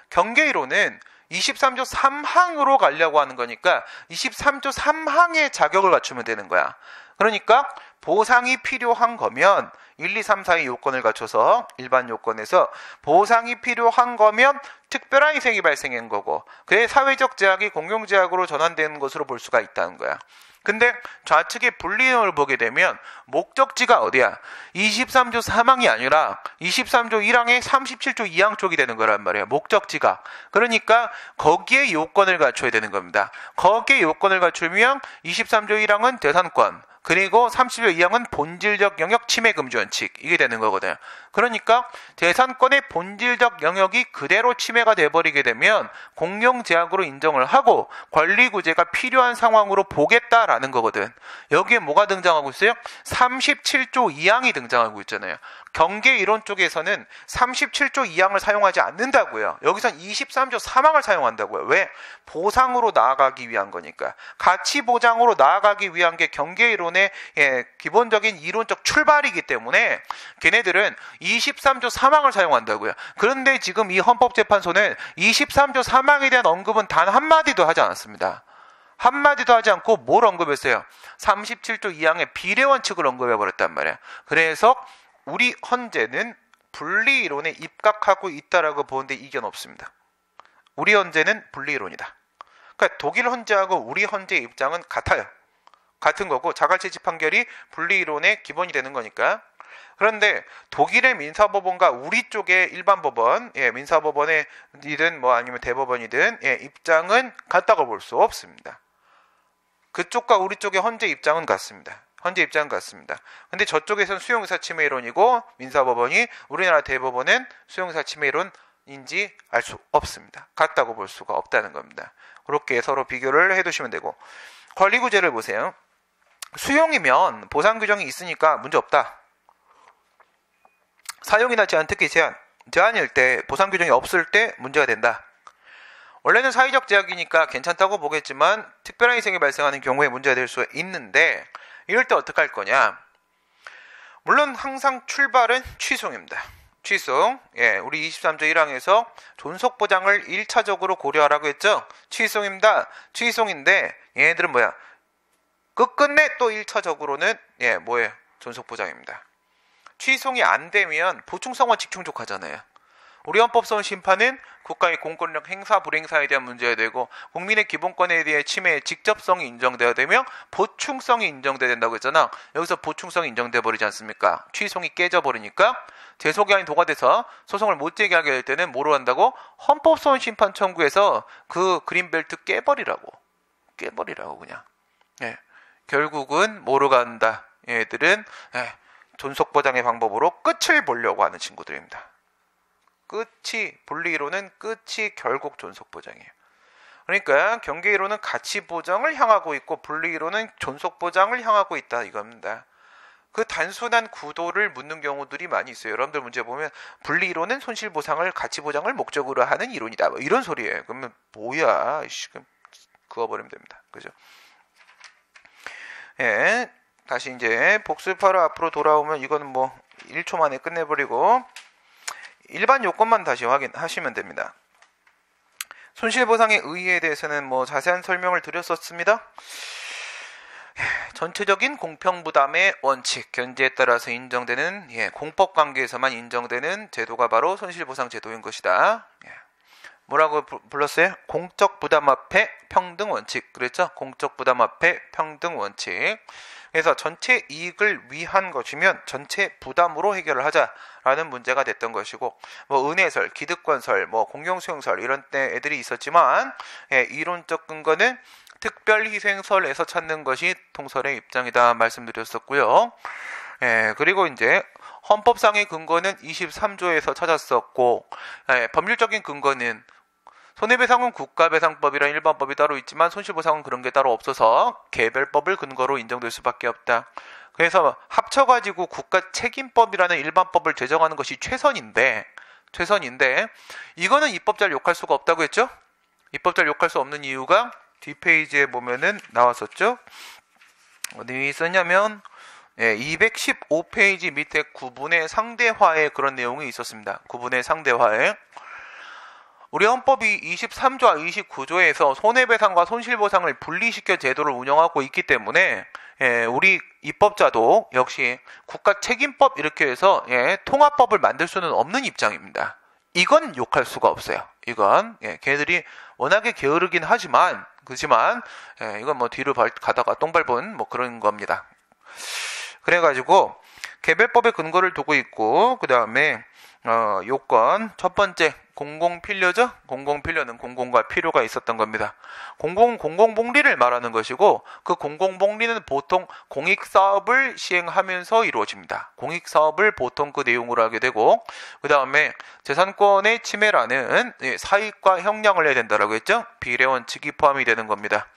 경계이론은 23조 3항으로 가려고 하는 거니까 23조 3항의 자격을 갖추면 되는 거야. 그러니까 보상이 필요한 거면 1, 2, 3, 4의 요건을 갖춰서 일반 요건에서 보상이 필요한 거면 특별한 희생이 발생한 거고 그의 사회적 제약이 공용제약으로 전환되는 것으로 볼 수가 있다는 거야. 근데 좌측의 분리론을 보게 되면 목적지가 어디야? 23조 3항이 아니라 23조 1항의 37조 2항 쪽이 되는 거란 말이야. 목적지가. 그러니까 거기에 요건을 갖춰야 되는 겁니다. 거기에 요건을 갖추면 23조 1항은 대산권 그리고 30조 2항은 본질적 영역 침해 금지 원칙 이게 되는 거거든요. 그러니까 대산권의 본질적 영역이 그대로 침해가 돼버리게 되면 공용제약으로 인정을 하고 권리구제가 필요한 상황으로 보겠다라는 거거든. 여기에 뭐가 등장하고 있어요? 37조 2항이 등장하고 있잖아요. 경계이론 쪽에서는 37조 2항을 사용하지 않는다고요. 여기선 23조 3항을 사용한다고요. 왜? 보상으로 나아가기 위한 거니까. 가치보장으로 나아가기 위한 게 경계이론의 기본적인 이론적 출발이기 때문에 걔네들은 23조 3항을 사용한다고요. 그런데 지금 이 헌법재판소는 23조 3항에 대한 언급은 단 한마디도 하지 않았습니다. 한마디도 하지 않고 뭘 언급했어요? 37조 2항의 비례원칙을 언급해버렸단 말이에요. 그래서 우리 헌재는 분리이론에 입각하고 있다라고 보는데 이견 없습니다. 우리 헌재는 분리이론이다. 그러니까 독일 헌재하고 우리 헌재의 입장은 같아요. 같은 거고 자갈치 판결이 분리이론의 기본이 되는 거니까. 그런데 독일의 민사법원과 우리 쪽의 일반 법원, 민사법원이든 뭐 아니면 대법원이든 입장은 같다고 볼 수 없습니다. 그쪽과 우리 쪽의 헌재 입장은 같습니다. 헌재 입장은 같습니다. 근데 저쪽에서는 수용의사 침해이론이고 민사법원이 우리나라 대법원은 수용의사 침해이론인지 알 수 없습니다. 같다고 볼 수가 없다는 겁니다. 그렇게 서로 비교를 해두시면 되고 권리구제를 보세요. 수용이면 보상 규정이 있으니까 문제 없다. 사용이나 제한, 특히 제한일 때 보상 규정이 없을 때 문제가 된다. 원래는 사회적 제약이니까 괜찮다고 보겠지만 특별한 희생이 발생하는 경우에 문제가 될 수 있는데 이럴 때 어떻게 할 거냐? 물론 항상 출발은 취소입니다. 취소. 우리 23조 1항에서 존속보장을 1차적으로 고려하라고 했죠? 취소입니다. 취소인데 얘네들은 뭐야? 끝끝내 또 1차적으로는 뭐예요? 존속보장입니다. 취송이 안 되면 보충성 원칙 충족하잖아요. 우리 헌법소원 심판은 국가의 공권력 행사 불행사에 대한 문제가 되고 국민의 기본권에 대해 침해의 직접성이 인정되어야 되며 보충성이 인정돼야 된다고 했잖아. 여기서 보충성이 인정돼 버리지 않습니까? 취송이 깨져버리니까 재소기한이 도과돼서 소송을 못 제기하게 될 때는 뭐로 한다고? 헌법소원 심판 청구에서 그 그린벨트 깨버리라고 그냥. 결국은 뭐로 간다? 얘들은 존속보장의 방법으로 끝을 보려고 하는 친구들입니다. 분리이론은 끝이 결국 존속보장이에요. 그러니까 경계이론은 가치보장을 향하고 있고 분리이론은 존속보장을 향하고 있다 이겁니다. 그 단순한 구도를 묻는 경우들이 많이 있어요. 여러분들 문제 보면 분리이론은 손실보상을 가치보장을 목적으로 하는 이론이다. 뭐 이런 소리예요. 그러면 뭐야? 그어버리면 됩니다. 그죠? 다시 이제 복습하러 앞으로 돌아오면 이거는 뭐 1초 만에 끝내버리고 일반 요건만 다시 확인하시면 됩니다. 손실보상의 의의에 대해서는 뭐 자세한 설명을 드렸었습니다. 전체적인 공평부담의 원칙, 견제에 따라서 인정되는 공법관계에서만 인정되는 제도가 바로 손실보상 제도인 것이다. 뭐라고 불렀어요? 공적 부담합회 평등 원칙. 그랬죠? 공적 부담합회 평등 원칙. 그래서 전체 이익을 위한 것이면 전체 부담으로 해결을 하자라는 문제가 됐던 것이고, 뭐 은혜설, 기득권설, 뭐 공용수용설 이런 때 애들이 있었지만, 이론적 근거는 특별희생설에서 찾는 것이 통설의 입장이다 말씀드렸었고요. 그리고 이제 헌법상의 근거는 23조에서 찾았었고, 법률적인 근거는 손해배상은 국가배상법이랑 일반법이 따로 있지만 손실보상은 그런 게 따로 없어서 개별법을 근거로 인정될 수밖에 없다. 그래서 합쳐가지고 국가책임법이라는 일반법을 제정하는 것이 최선인데 이거는 입법자를 욕할 수가 없다고 했죠? 입법자를 욕할 수 없는 이유가 뒷페이지에 보면은 나왔었죠? 어디 있었냐면 215페이지 밑에 구분의 상대화에 그런 내용이 있었습니다. 구분의 상대화에 우리 헌법이 23조와 29조에서 손해배상과 손실보상을 분리시켜 제도를 운영하고 있기 때문에 우리 입법자도 역시 국가책임법 이렇게 해서 통합법을 만들 수는 없는 입장입니다. 이건 욕할 수가 없어요. 이건 걔들이 워낙에 게으르긴 하지만 이건 뭐 뒤로 가다가 똥 밟은 뭐 그런 겁니다. 그래가지고 개별법의 근거를 두고 있고, 그 다음에 요건 첫 번째 공공필려죠. 공공필려는 공공과 필요가 있었던 겁니다. 공공복리를 말하는 것이고, 그 공공복리는 보통 공익사업을 시행하면서 이루어집니다. 공익사업을 보통 그 내용으로 하게 되고, 그 다음에 재산권의 침해라는 사익과 형량을 해야 된다라고 했죠. 비례원칙이 포함이 되는 겁니다.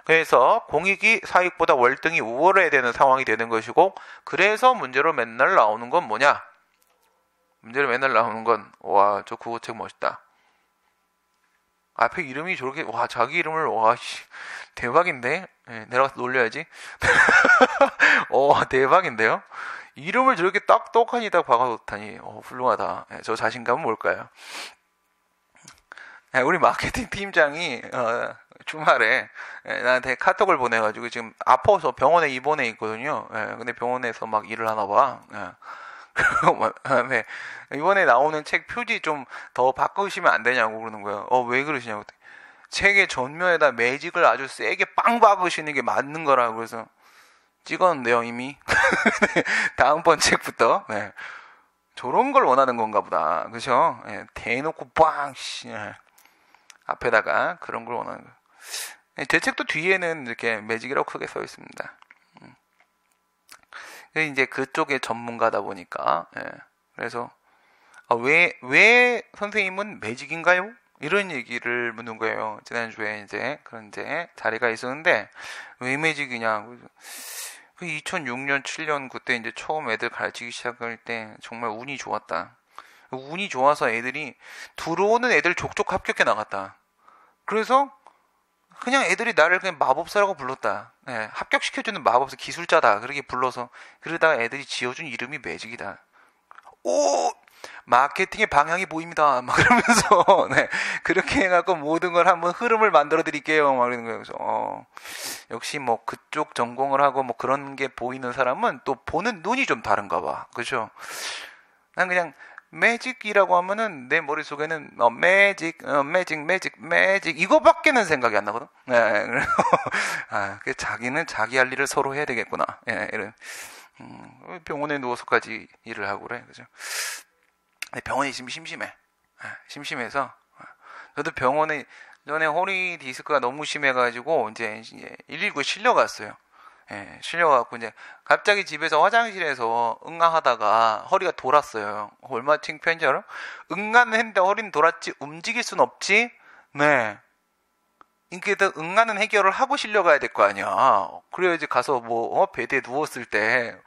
그래서 공익이 사익보다 월등히 우월해야 되는 상황이 되는 것이고, 그래서 문제로 맨날 나오는 건 뭐냐? 문제로 맨날 나오는 건, 와, 저 국어책 멋있다. 앞에 이름이 저렇게, 와, 자기 이름을, 와, 대박인데? 내려가서 놀려야지. 대박인데요? 이름을 저렇게 똑똑하니 딱 박아놓다니, 훌륭하다. 저 자신감은 뭘까요? 우리 마케팅 팀장이, 주말에 나한테 카톡을 보내가지고 지금 아파서 병원에 입원해 있거든요. 근데 병원에서 막 일을 하나 봐. 이번에 나오는 책 표지 좀 더 바꾸시면 안 되냐고 그러는 거예요. 왜 그러시냐고. 책의 전면에다 매직을 아주 세게 빵 박으시는 게 맞는 거라고. 그래서 찍었는데요 이미. 다음번 책부터 저런 걸 원하는 건가 보다. 그죠? 대놓고 빵 앞에다가 그런 걸 원하는 거예요. 제 책도 뒤에는 이렇게 매직이라고 크게 써 있습니다. 이제 그쪽의 전문가다 보니까, 그래서, 왜 선생님은 매직인가요? 이런 얘기를 묻는 거예요. 지난주에 그런 자리가 있었는데, 왜 매직이냐. 2006년, 7년 그때 이제 처음 애들 가르치기 시작할 때 정말 운이 좋았다. 운이 좋아서 애들이, 들어오는 애들 족족 합격해 나갔다. 그래서, 그냥 애들이 나를 그냥 마법사라고 불렀다. 합격시켜주는 마법사 기술자다. 그렇게 불러서 그러다가 애들이 지어준 이름이 매직이다. 오! 마케팅의 방향이 보입니다. 막 그러면서 그렇게 해갖고 모든 걸 한번 흐름을 만들어 드릴게요. 막 그러는 거예요. 그래서 역시 뭐 그쪽 전공을 하고 뭐 그런 게 보이는 사람은 또 보는 눈이 좀 다른가 봐. 그죠? 난 그냥 매직이라고 하면은 내 머릿속에는 매직 이거밖에는 생각이 안 나거든. 자기는 자기 할 일을 서로 해야 되겠구나. 이런 병원에 누워서까지 일을 하고 그래. 그죠? 병원에 있으면 심심해. 심심해서 저도 병원에 전에 허리 디스크가 너무 심해가지고 이제 119에 실려갔어요. 실려갖고 이제 갑자기 집에서 화장실에서 응가하다가 허리가 돌았어요. 얼마나 창피한지 알아? 응가는 했는데 허리는 돌았지 움직일 순 없지. 그러니까 응가는 해결을 하고 실려가야 될 거 아니야. 그래야지 가서 베드에 누웠을 때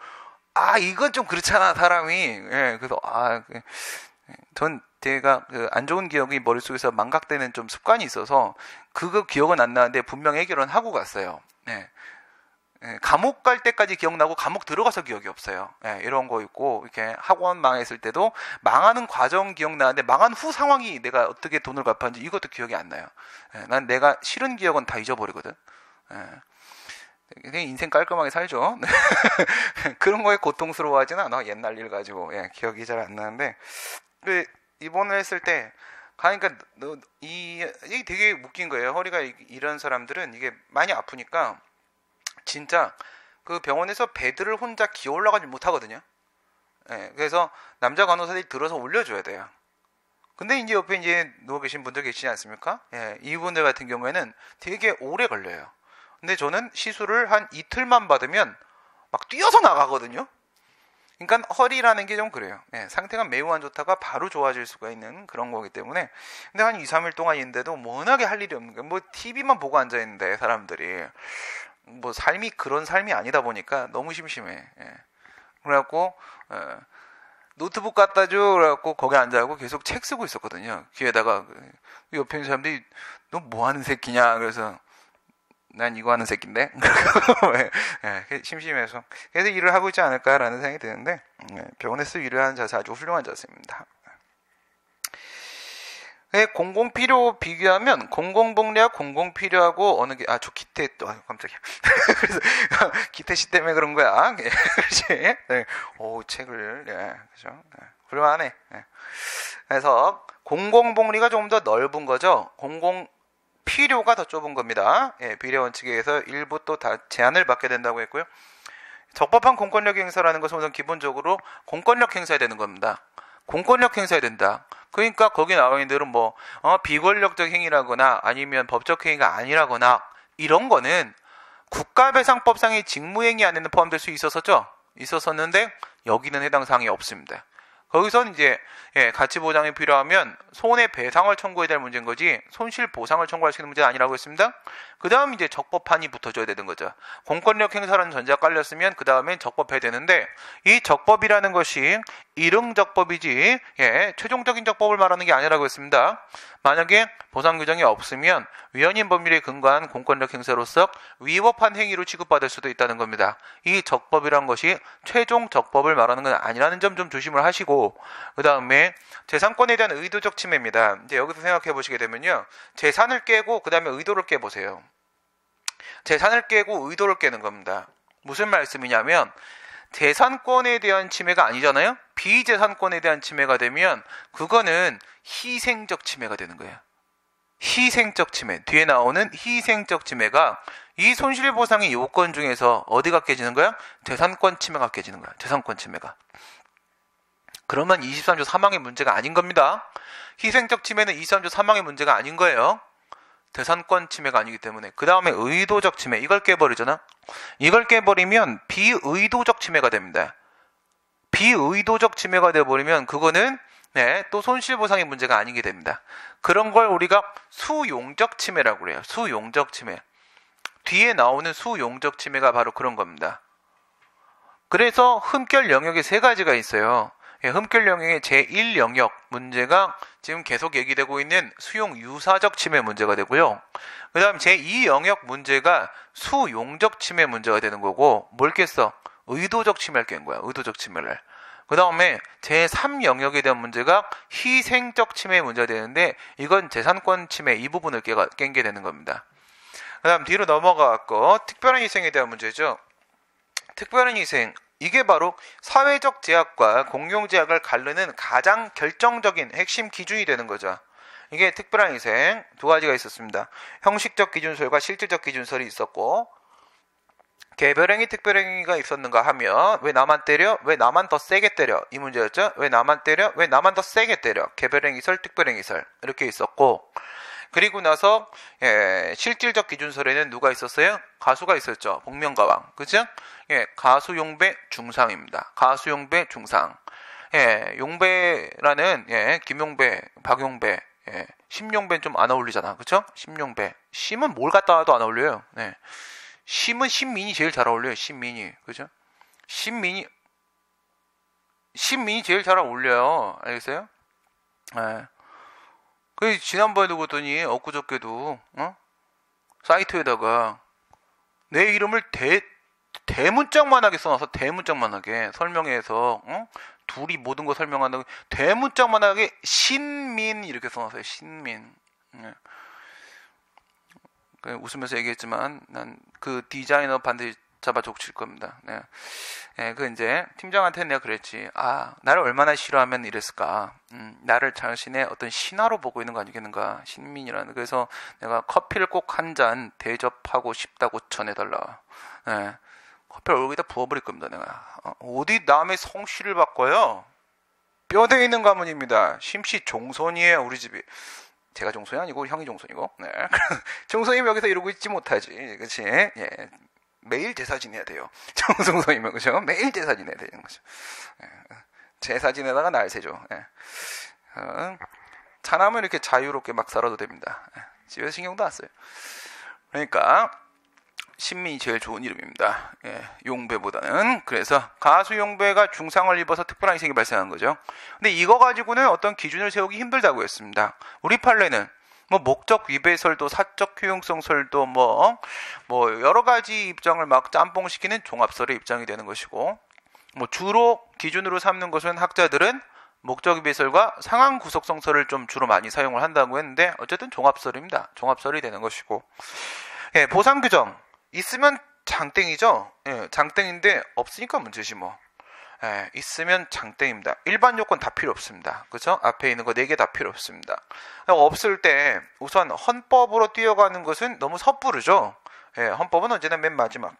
이건 좀 그렇잖아 사람이. 그래서 제가 안 좋은 기억이 머릿속에서 망각되는 좀 습관이 있어서 그거 기억은 안 나는데 분명 해결은 하고 갔어요. 감옥 갈 때까지 기억나고 감옥 들어가서 기억이 없어요. 이런 거 있고, 이렇게 학원 망했을 때도 망하는 과정 기억나는데 망한 후 상황이 내가 어떻게 돈을 갚았는지 이것도 기억이 안 나요. 난 내가 싫은 기억은 다 잊어버리거든. 그냥 인생 깔끔하게 살죠. 그런 거에 고통스러워하지는 않아. 옛날 일 가지고 기억이 잘 안 나는데, 입원을 했을 때 그러니까 이게 되게 웃긴 거예요. 허리가 이런 사람들은 이게 많이 아프니까 진짜 그 병원에서 베드를 혼자 기어 올라가지 못하거든요. 예, 그래서 남자 간호사들이 들어서 올려줘야 돼요. 근데 이제 옆에 이제 누워 계신 분들 계시지 않습니까? 예, 이분들 같은 경우에는 되게 오래 걸려요. 근데 저는 시술을 한 이틀만 받으면 막 뛰어서 나가거든요. 그러니까 허리라는 게 좀 그래요. 예, 상태가 매우 안 좋다가 바로 좋아질 수가 있는 그런 거기 때문에. 근데 한 2, 3일 동안인데도 워낙에 할 일이 없는 거예요. 뭐 TV만 보고 앉아 있는데 사람들이 뭐 삶이 그런 삶이 아니다 보니까 너무 심심해. 예. 그래갖고 노트북 갖다 줘. 그래갖고 거기 앉아갖고 계속 책 쓰고 있었거든요. 귀에다가 옆에 있는 사람들이 너 뭐 하는 새끼냐. 그래서 난 이거 하는 새끼인데. 예, 심심해서 그래서 일을 하고 있지 않을까라는 생각이 드는데 병원에서 일을 하는 자세 아주 훌륭한 자세입니다. 공공필요 비교하면 공공복리하고 공공필요하고 어느 게 저 기태 또 깜짝이야. 그래서 기태씨 때문에 그런 거야. 그렇지. 네. 오 책을 그죠. 훌륭하네. 그래서 공공복리가 좀 더 넓은 거죠. 공공필요가 더 좁은 겁니다. 비례 원칙에 의해서 일부 또 다 제한을 받게 된다고 했고요. 적법한 공권력 행사라는 것은 우선 기본적으로 공권력 행사해야 되는 겁니다. 공권력 행사해야 된다. 그러니까 거기 나와 있는 대로 뭐 비권력적 행위라거나 아니면 법적 행위가 아니라거나 이런 거는 국가배상법상의 직무행위 안에는 포함될 수 있었었는데 여기는 해당 사항이 없습니다. 거기선 이제 가치 보장이 필요하면 손해배상을 청구해야 될 문제인 거지 손실 보상을 청구할 수 있는 문제는 아니라고 했습니다. 그 다음 이제 적법한이 붙어줘야 되는 거죠. 공권력 행사라는 전제가 깔렸으면 그 다음엔 적법해야 되는데 이 적법이라는 것이 일응적법이지 최종적인 적법을 말하는 게 아니라고 했습니다. 만약에 보상 규정이 없으면 위헌인 법률에 근거한 공권력 행사로서 위법한 행위로 취급받을 수도 있다는 겁니다. 이 적법이란 것이 최종 적법을 말하는 건 아니라는 점 좀 조심을 하시고 그 다음에 재산권에 대한 의도적 침해입니다. 이제 여기서 생각해 보시게 되면요. 재산을 깨고 그 다음에 의도를 깨보세요. 재산을 깨고 의도를 깨는 겁니다. 무슨 말씀이냐면 재산권에 대한 침해가 아니잖아요. 비재산권에 대한 침해가 되면 그거는 희생적 침해가 되는 거예요. 희생적 침해. 뒤에 나오는 희생적 침해가 이 손실보상의 요건 중에서 어디가 깨지는 거야? 재산권 침해가 깨지는 거야. 재산권 침해가. 그러면 23조 사망의 문제가 아닌 겁니다. 희생적 침해는 23조 사망의 문제가 아닌 거예요. 재산권 침해가 아니기 때문에. 그 다음에 의도적 침해. 이걸 깨버리잖아. 이걸 깨버리면 비의도적 침해가 됩니다. 비의도적 침해가 돼버리면 그거는 또 손실보상의 문제가 아니게 됩니다. 그런 걸 우리가 수용적 침해라고 그래요. 수용적 침해. 뒤에 나오는 수용적 침해가 바로 그런 겁니다. 그래서 흠결 영역이 세 가지가 있어요. 흠결 영역의 제1영역 문제가 지금 계속 얘기되고 있는 수용 유사적 침해 문제가 되고요. 그 다음 제2영역 문제가 수용적 침해 문제가 되는 거고 뭘 깼어? 의도적 침해를 깬 거야. 의도적 침해를. 그 다음에 제3영역에 대한 문제가 희생적 침해 문제가 되는데 이건 재산권 침해 이 부분을 깬 게 되는 겁니다. 그 다음 뒤로 넘어가고 특별한 희생에 대한 문제죠. 특별한 희생. 이게 바로 사회적 제약과 공용제약을 가르는 가장 결정적인 핵심 기준이 되는 거죠. 이게 특별한 희생 두 가지가 있었습니다. 형식적 기준설과 실질적 기준설이 있었고 개별행위 특별행위가 있었는가 하면 왜 나만 때려? 왜 나만 더 세게 때려? 이 문제였죠. 왜 나만 때려? 왜 나만 더 세게 때려? 개별행위설 특별행위설 이렇게 있었고 그리고 나서 실질적 기준설에는 누가 있었어요? 가수가 있었죠. 복면가왕. 그죠? 가수용배 중상입니다. 가수용배 중상. 용배라는 김용배, 박용배, 심용배는 좀 안 어울리잖아. 그죠? 심용배. 심은 뭘 갖다 놔도 안 어울려요. 심은 신민이 제일 잘 어울려요. 신민이. 그죠? 신민이 제일 잘 어울려요. 알겠어요? 그 지난번에도 그랬더니 엊그저께도 사이트에다가 내 이름을 대문짝만하게 써놔서 대문짝만하게 설명해서 둘이 모든 거 설명한다고 대문짝만하게 신민 이렇게 써놨어요. 신민. 웃으면서 얘기했지만 난 그 디자이너 반드시 잡아 족칠 겁니다. 네. 예, 그 이제 팀장한테 내가 그랬지. 아, 나를 얼마나 싫어하면 이랬을까. 나를 자신의 어떤 신하로 보고 있는 거 아니겠는가. 신민이라는. 그래서 내가 커피를 꼭 한 잔 대접하고 싶다고 전해달라. 예, 커피를 얼굴에다 부어버릴 겁니다. 내가. 어디 남의 성씨를 바꿔요? 뼈대에 있는 가문입니다. 심씨 종손이에요, 우리 집이. 제가 종손이 아니고 형이 종손이고. 네. 종손이면 여기서 이러고 있지 못하지. 그치? 예. 매일 제사 지내야 돼요. 정성선이면, 그죠? 매일 제사 지내야 되는 거죠. 예. 제사 지내다가 날 새죠. 예. 차나면 이렇게 자유롭게 막 살아도 됩니다. 예. 집에서 신경도 안 써요. 그러니까, 신민이 제일 좋은 이름입니다. 예, 용배보다는. 그래서 가수 용배가 중상을 입어서 특별한 희생이 발생한 거죠. 근데 이거 가지고는 어떤 기준을 세우기 힘들다고 했습니다. 우리 판례는 뭐 목적 위배설도 사적 효용성설도 뭐 여러 가지 입장을 막 짬뽕시키는 종합설의 입장이 되는 것이고, 뭐 주로 기준으로 삼는 것은 학자들은 목적 위배설과 상황 구속성설을 좀 주로 많이 사용을 한다고 했는데, 어쨌든 종합설입니다. 종합설이 되는 것이고, 예, 보상 규정 있으면 장땡이죠. 예, 장땡인데 없으니까 문제지 뭐. 예, 있으면 장땡입니다. 일반 요건 다 필요 없습니다. 그렇죠? 앞에 있는 거 4개 다 필요 없습니다. 없을 때 우선 헌법으로 뛰어가는 것은 너무 섣부르죠. 예, 헌법은 언제나 맨 마지막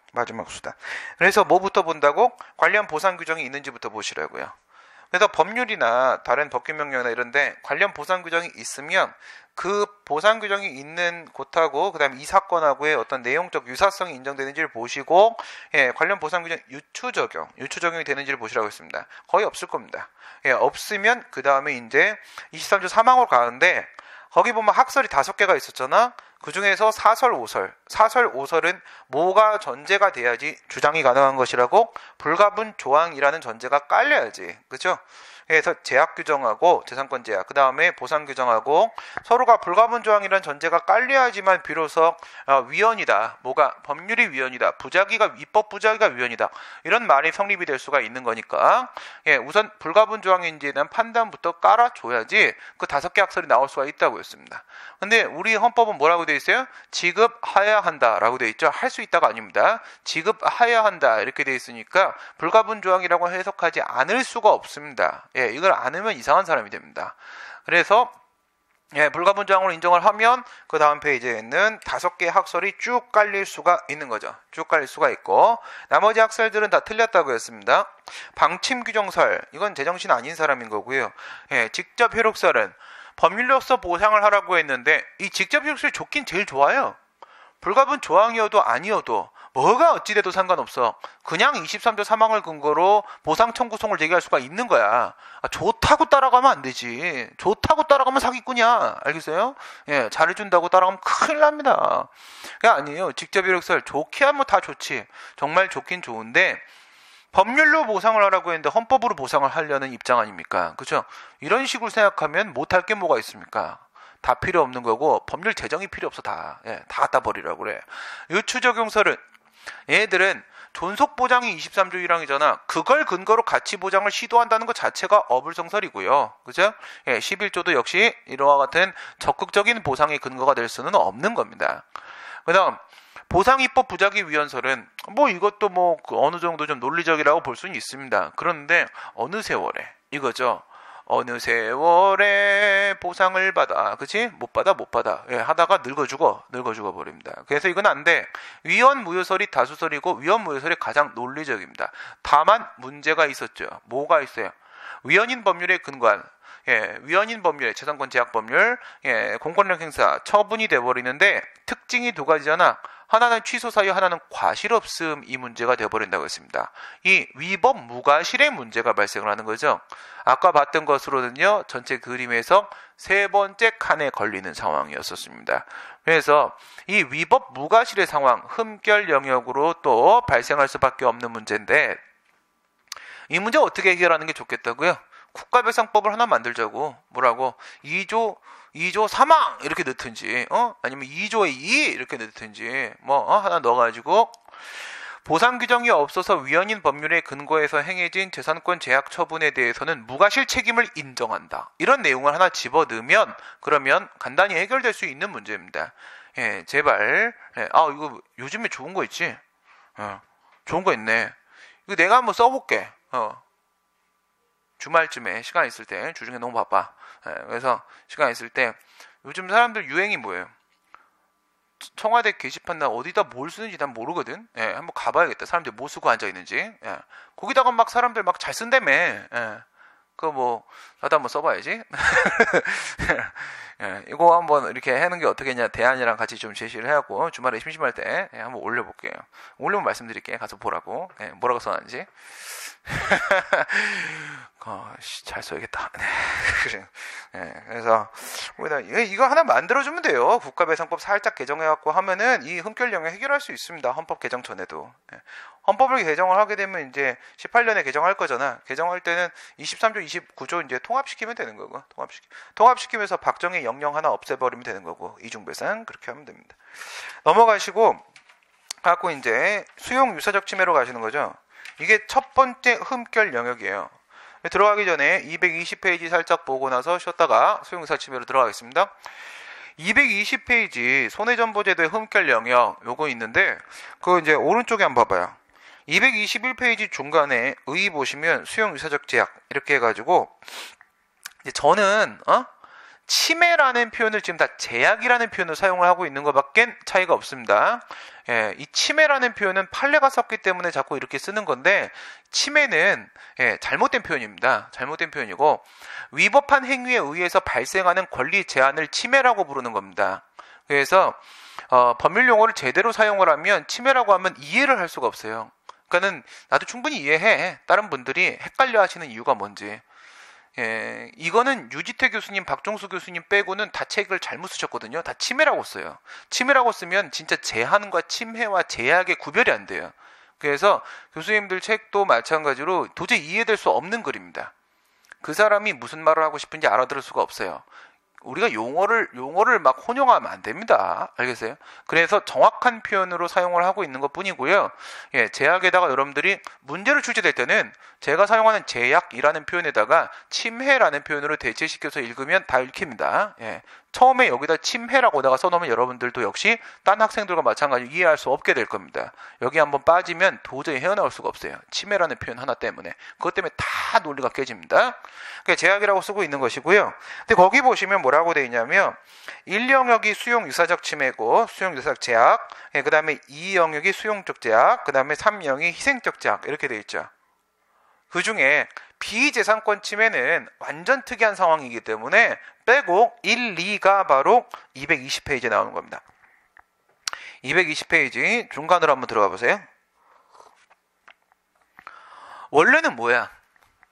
수단. 그래서 뭐부터 본다고? 관련 보상 규정이 있는지부터 보시라고요. 그래서 법률이나 다른 법규명령이나 이런데 관련 보상 규정이 있으면 그 보상 규정이 있는 곳하고 그다음에 이 사건하고의 어떤 내용적 유사성이 인정되는지를 보시고, 예, 관련 보상 규정 유추 적용이 되는지를 보시라고 했습니다. 거의 없을 겁니다. 예, 없으면 그 다음에 이제 23조 3항으로 가는데, 거기 보면 학설이 5개가 있었잖아. 그 중에서 사설 5설은 뭐가 전제가 돼야지 주장이 가능한 것이라고? 불가분 조항이라는 전제가 깔려야지. 그죠? 그래서 제약 규정하고 재산권 제약, 그 다음에 보상 규정하고 서로가 불가분 조항이라는 전제가 깔려야지만 비로소 위헌이다. 뭐가 법률이 위헌이다. 입법 부작위가 위헌이다. 이런 말이 성립이 될 수가 있는 거니까, 예, 우선 불가분 조항인지에 대한 판단부터 깔아줘야지 그 5개 학설이 나올 수가 있다고 했습니다. 근데 우리 헌법은 뭐라고 되어 있어요? 지급하여야 한다라고 되어 있죠. 할 수 있다가 아닙니다. 지급하여야 한다 이렇게 되어 있으니까 불가분 조항이라고 해석하지 않을 수가 없습니다. 예, 이걸 안 하면 이상한 사람이 됩니다. 그래서 예, 불가분 조항으로 인정을 하면 그 다음 페이지에는 5개의 학설이 쭉 깔릴 수가 있는 거죠. 쭉 깔릴 수가 있고, 나머지 학설들은 다 틀렸다고 했습니다. 방침 규정설, 이건 제정신 아닌 사람인 거고요. 예, 직접 효력설은 법률로서 보상을 하라고 했는데, 이 직접 효력설이 좋긴 제일 좋아요. 불가분 조항이어도 아니어도 뭐가 어찌돼도 상관없어. 그냥 23조 3항을 근거로 보상 청구송을 제기할 수가 있는 거야. 좋다고 따라가면 안 되지. 좋다고 따라가면 사기꾼이야. 알겠어요? 예, 잘해준다고 따라가면 큰일 납니다. 그게 아니에요. 직접 효력설 좋기야 뭐 다 좋지. 정말 좋긴 좋은데, 법률로 보상을 하라고 했는데 헌법으로 보상을 하려는 입장 아닙니까? 그렇죠? 이런 식으로 생각하면 못할 게 뭐가 있습니까? 다 필요 없는 거고, 법률 제정이 필요 없어. 다. 예, 다 갖다 버리라고 그래. 유추적용설은 얘들은 존속보장이 23조 1항이잖아. 그걸 근거로 가치보장을 시도한다는 것 자체가 어불성설이고요. 그죠? 예, 11조도 역시 이와 같은 적극적인 보상의 근거가 될 수는 없는 겁니다. 그 다음, 보상입법 부작위 위헌설은 뭐 이것도 뭐 어느 정도 좀 논리적이라고 볼 수는 있습니다. 그런데 어느 세월에 이거죠. 어느 세월에 보상을 받아, 그치? 못 받아. 예, 하다가 늙어 죽어 버립니다. 그래서 이건 안 돼. 위헌 무효설이 다수설이고 위헌 무효설이 가장 논리적입니다. 다만 문제가 있었죠. 뭐가 있어요? 위헌인 법률에 근거한, 예, 위헌인 법률에 재산권 제약 법률, 예, 공권력 행사 처분이 돼버리는데 특징이 2가지잖아. 하나는 취소 사유, 하나는 과실 없음, 이 문제가 되어버린다고 했습니다. 이 위법 무과실의 문제가 발생을 하는 거죠. 아까 봤던 것으로는요, 전체 그림에서 3번째 칸에 걸리는 상황이었었습니다. 그래서 이 위법 무과실의 상황, 흠결 영역으로 또 발생할 수밖에 없는 문제인데, 이 문제 어떻게 해결하는 게 좋겠다고요? 국가배상법을 하나 만들자고. 뭐라고? 2조 3항 이렇게 넣든지, 아니면 2조에 2 이렇게 넣든지, 하나 넣어가지고 보상 규정이 없어서 위헌인 법률에 근거해서 행해진 재산권 제약 처분에 대해서는 무과실 책임을 인정한다. 이런 내용을 하나 집어넣으면 그러면 간단히 해결될 수 있는 문제입니다. 예, 제발. 예, 이거 요즘에 좋은 거 있지? 좋은 거 있네. 이거 내가 한번 써볼게. 주말쯤에 시간 있을 때, 주중에 너무 바빠. 그래서 시간 있을 때, 요즘 사람들 유행이 뭐예요? 청와대 게시판 나 어디다 뭘 쓰는지 난 모르거든. 한번 가봐야겠다. 사람들 뭐 쓰고 앉아 있는지. 거기다가 막 사람들 막 잘 쓴다며. 그거 뭐 나도 한번 써봐야지. 이거 한번 이렇게 하는 게 어떻겠냐 대안이랑 같이 좀 제시를 해갖고 주말에 심심할 때 한번 올려볼게요. 올리면 말씀드릴게. 가서 보라고. 뭐라고 써놨는지. 잘 써야겠다. 그래서 이거 하나 만들어주면 돼요. 국가배상법 살짝 개정해갖고 하면은 이 흠결 영역 해결할 수 있습니다. 헌법 개정 전에도. 헌법을 개정을 하게 되면 이제 18년에 개정할 거잖아. 개정할 때는 23조, 29조 이제 통합시키면 되는 거고. 통합시키면서 박정희 영령 하나 없애버리면 되는 거고. 이중배상 그렇게 하면 됩니다. 넘어가시고 갖고 이제 수용 유사적 침해로 가시는 거죠. 이게 첫 번째 흠결 영역이에요. 들어가기 전에 220페이지 살짝 보고 나서 쉬었다가 수용유사 침해로 들어가겠습니다. 220페이지 손해전보제도의 흠결 영역 요거 있는데 그거 이제 오른쪽에 한번 봐봐요. 221페이지 중간에 의 보시면 수용유사적 제약 이렇게 해가지고 이제 저는 침해라는 표현을 지금 다 제약이라는 표현을 사용을 하고 있는 것밖에 차이가 없습니다. 이 침해라는 표현은 판례가 썼기 때문에 자꾸 이렇게 쓰는 건데 침해는 잘못된 표현입니다. 잘못된 표현이고 위법한 행위에 의해서 발생하는 권리 제한을 침해라고 부르는 겁니다. 그래서 법률 용어를 제대로 사용을 하면 침해라고 하면 이해를 할 수가 없어요. 그러니까는 나도 충분히 이해해. 다른 분들이 헷갈려 하시는 이유가 뭔지. 이거는 유지태 교수님, 박종수 교수님 빼고는 다 책을 잘못 쓰셨거든요. 다 침해라고 써요. 침해라고 쓰면 진짜 제한과 침해와 제약의 구별이 안 돼요. 그래서 교수님들 책도 마찬가지로 도저히 이해될 수 없는 글입니다. 그 사람이 무슨 말을 하고 싶은지 알아들을 수가 없어요. 우리가 용어를 막 혼용하면 안 됩니다. 알겠어요? 그래서 정확한 표현으로 사용을 하고 있는 것 뿐이고요. 제약에다가 여러분들이 문제를 출제될 때는 제가 사용하는 제약이라는 표현에다가 침해라는 표현으로 대체시켜서 읽으면 다 읽힙니다. 처음에 여기다 침해라고 내가 써놓으면 여러분들도 역시 딴 학생들과 마찬가지로 이해할 수 없게 될 겁니다. 여기 한번 빠지면 도저히 헤어나올 수가 없어요. 침해라는 표현 하나 때문에. 그것 때문에 다 논리가 깨집니다. 그러니까 제약이라고 쓰고 있는 것이고요. 근데 거기 보시면 뭐라고 되어 있냐면 1영역이 수용유사적 침해고 수용유사적 제약, 그 다음에 2영역이 수용적 제약, 그 다음에 3영역이 희생적 제약 이렇게 되어 있죠. 그 중에 비재산권 침해는 완전 특이한 상황이기 때문에 빼고 1, 2가 바로 220페이지에 나오는 겁니다. 220페이지 중간으로 한번 들어가 보세요. 원래는 뭐야?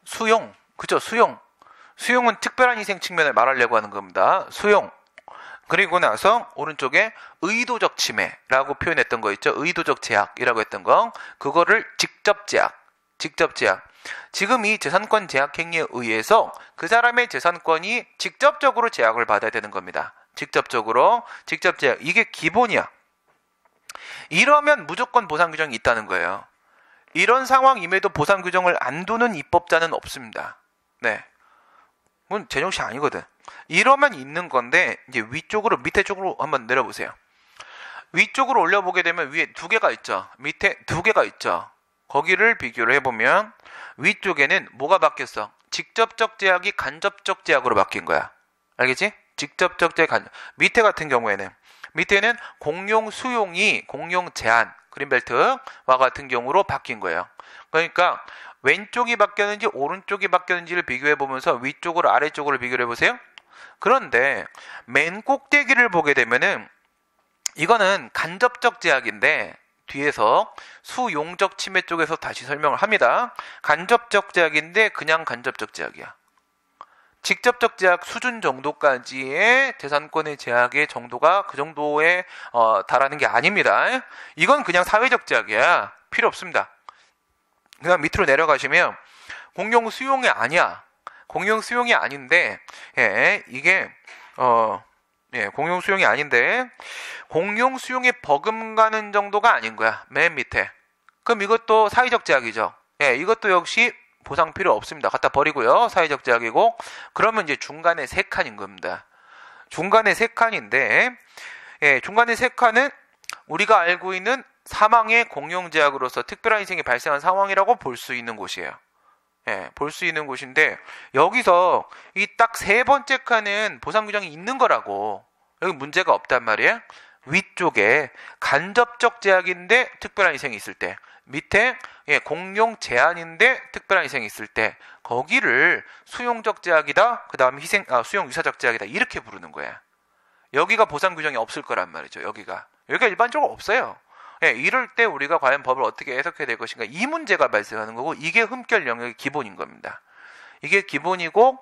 수용. 그죠? 수용. 수용은 특별한 희생 측면을 말하려고 하는 겁니다. 수용. 그리고 나서 오른쪽에 의도적 침해라고 표현했던 거 있죠? 의도적 제약이라고 했던 거. 그거를 직접 제약. 지금 이 재산권 제약 행위에 의해서 그 사람의 재산권이 직접적으로 제약을 받아야 되는 겁니다. 직접 제약. 이게 기본이야. 이러면 무조건 보상 규정이 있다는 거예요. 이런 상황임에도 보상 규정을 안 두는 입법자는 없습니다. 네. 그건 제정신 아니거든. 이러면 있는 건데 이제 위쪽으로 밑에 쪽으로 한번 내려보세요. 위쪽으로 올려보게 되면 위에 두 개가 있죠. 밑에 두 개가 있죠. 거기를 비교를 해보면 위쪽에는 뭐가 바뀌었어? 직접적 제약이 간접적 제약으로 바뀐 거야. 알겠지? 직접적 제약 밑에 같은 경우에는 공용 수용이 공용 제한 그린벨트와 같은 경우로 바뀐 거예요. 그러니까 왼쪽이 바뀌었는지 오른쪽이 바뀌었는지를 비교해 보면서 위쪽으로 아래쪽으로 비교를 해보세요. 그런데 맨 꼭대기를 보게 되면은 이거는 간접적 제약인데 뒤에서 수용적 침해 쪽에서 다시 설명을 합니다. 간접적 제약인데 그냥 간접적 제약이야. 직접적 제약 수준 정도까지의 재산권의 제약의 정도가 그 정도에 달하는 게 아닙니다. 이건 그냥 사회적 제약이야. 필요 없습니다. 그냥 밑으로 내려가시면 공용 수용이 아니야. 공용 수용이 아닌데 이게 공용 수용이 아닌데 공용 수용에 버금가는 정도가 아닌 거야. 맨 밑에. 그럼 이것도 사회적 제약이죠. 이것도 역시 보상 필요 없습니다. 갖다 버리고요. 사회적 제약이고 그러면 이제 중간에 3칸인 겁니다. 중간에 3칸인데 중간에 3칸은 우리가 알고 있는 사망의 공용제약으로서 특별한 희생이 발생한 상황이라고 볼 수 있는 곳이에요. 예, 볼 수 있는 곳인데 여기서 이 딱 세 번째 칸은 보상 규정이 있는 거라고. 여기 문제가 없단 말이에요. 위쪽에 간접적 제약인데 특별한 희생이 있을 때, 밑에 공용 제한인데 특별한 희생이 있을 때 거기를 수용적 제약이다, 그 다음에 수용 유사적 제약이다 이렇게 부르는 거야. 여기가 보상 규정이 없을 거란 말이죠. 여기가 일반적으로 없어요. 이럴 때 우리가 과연 법을 어떻게 해석해야 될 것인가, 이 문제가 발생하는 거고, 이게 흠결 영역의 기본인 겁니다. 이게 기본이고,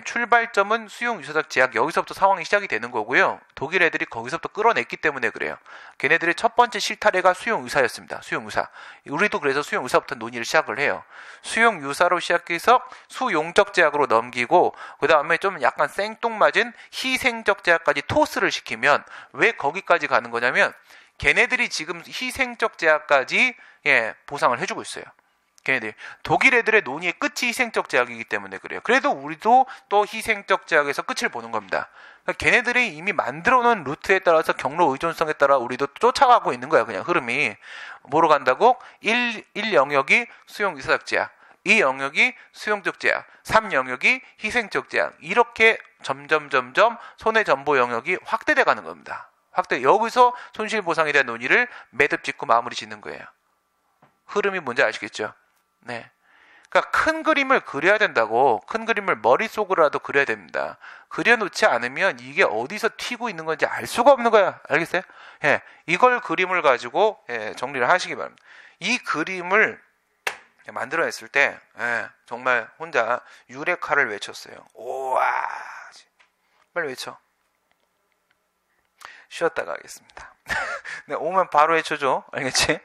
출발점은 수용 유사적 제약, 여기서부터 상황이 시작이 되는 거고요. 독일 애들이 거기서부터 끌어냈기 때문에 그래요. 걔네들의 첫 번째 실타래가 수용 유사였습니다. 수용 유사. 우리도 그래서 수용 유사부터 논의를 시작을 해요. 수용 유사로 시작해서 수용적 제약으로 넘기고, 그 다음에 좀 약간 생뚱맞은 희생적 제약까지 토스를 시키면, 왜 거기까지 가는 거냐면 걔네들이 지금 희생적 제약까지 보상을 해주고 있어요. 걔네들 독일 애들의 논의의 끝이 희생적 제약이기 때문에 그래요. 그래도 우리도 또 희생적 제약에서 끝을 보는 겁니다. 그러니까 걔네들이 이미 만들어 놓은 루트에 따라서 경로 의존성에 따라 우리도 쫓아가고 있는 거야. 그냥 흐름이 뭐로 간다고? 1 영역이 수용 유사적 제약, 2 영역이 수용적 제약, 3 영역이 희생적 제약, 이렇게 점점 손해 전보 영역이 확대돼 가는 겁니다. 여기서 손실보상에 대한 논의를 매듭 짓고 마무리 짓는 거예요. 흐름이 뭔지 아시겠죠? 네. 그러니까 큰 그림을 그려야 된다고. 큰 그림을 머릿속으로라도 그려야 됩니다. 그려놓지 않으면 이게 어디서 튀고 있는 건지 알 수가 없는 거야. 알겠어요? 이걸 그림을 가지고 정리를 하시기 바랍니다. 이 그림을 만들어냈을 때 정말 혼자 유레카를 외쳤어요. 오와, 빨리 외쳐. 쉬었다가 하겠습니다. 네, 오면 바로 해쳐줘. 알겠지?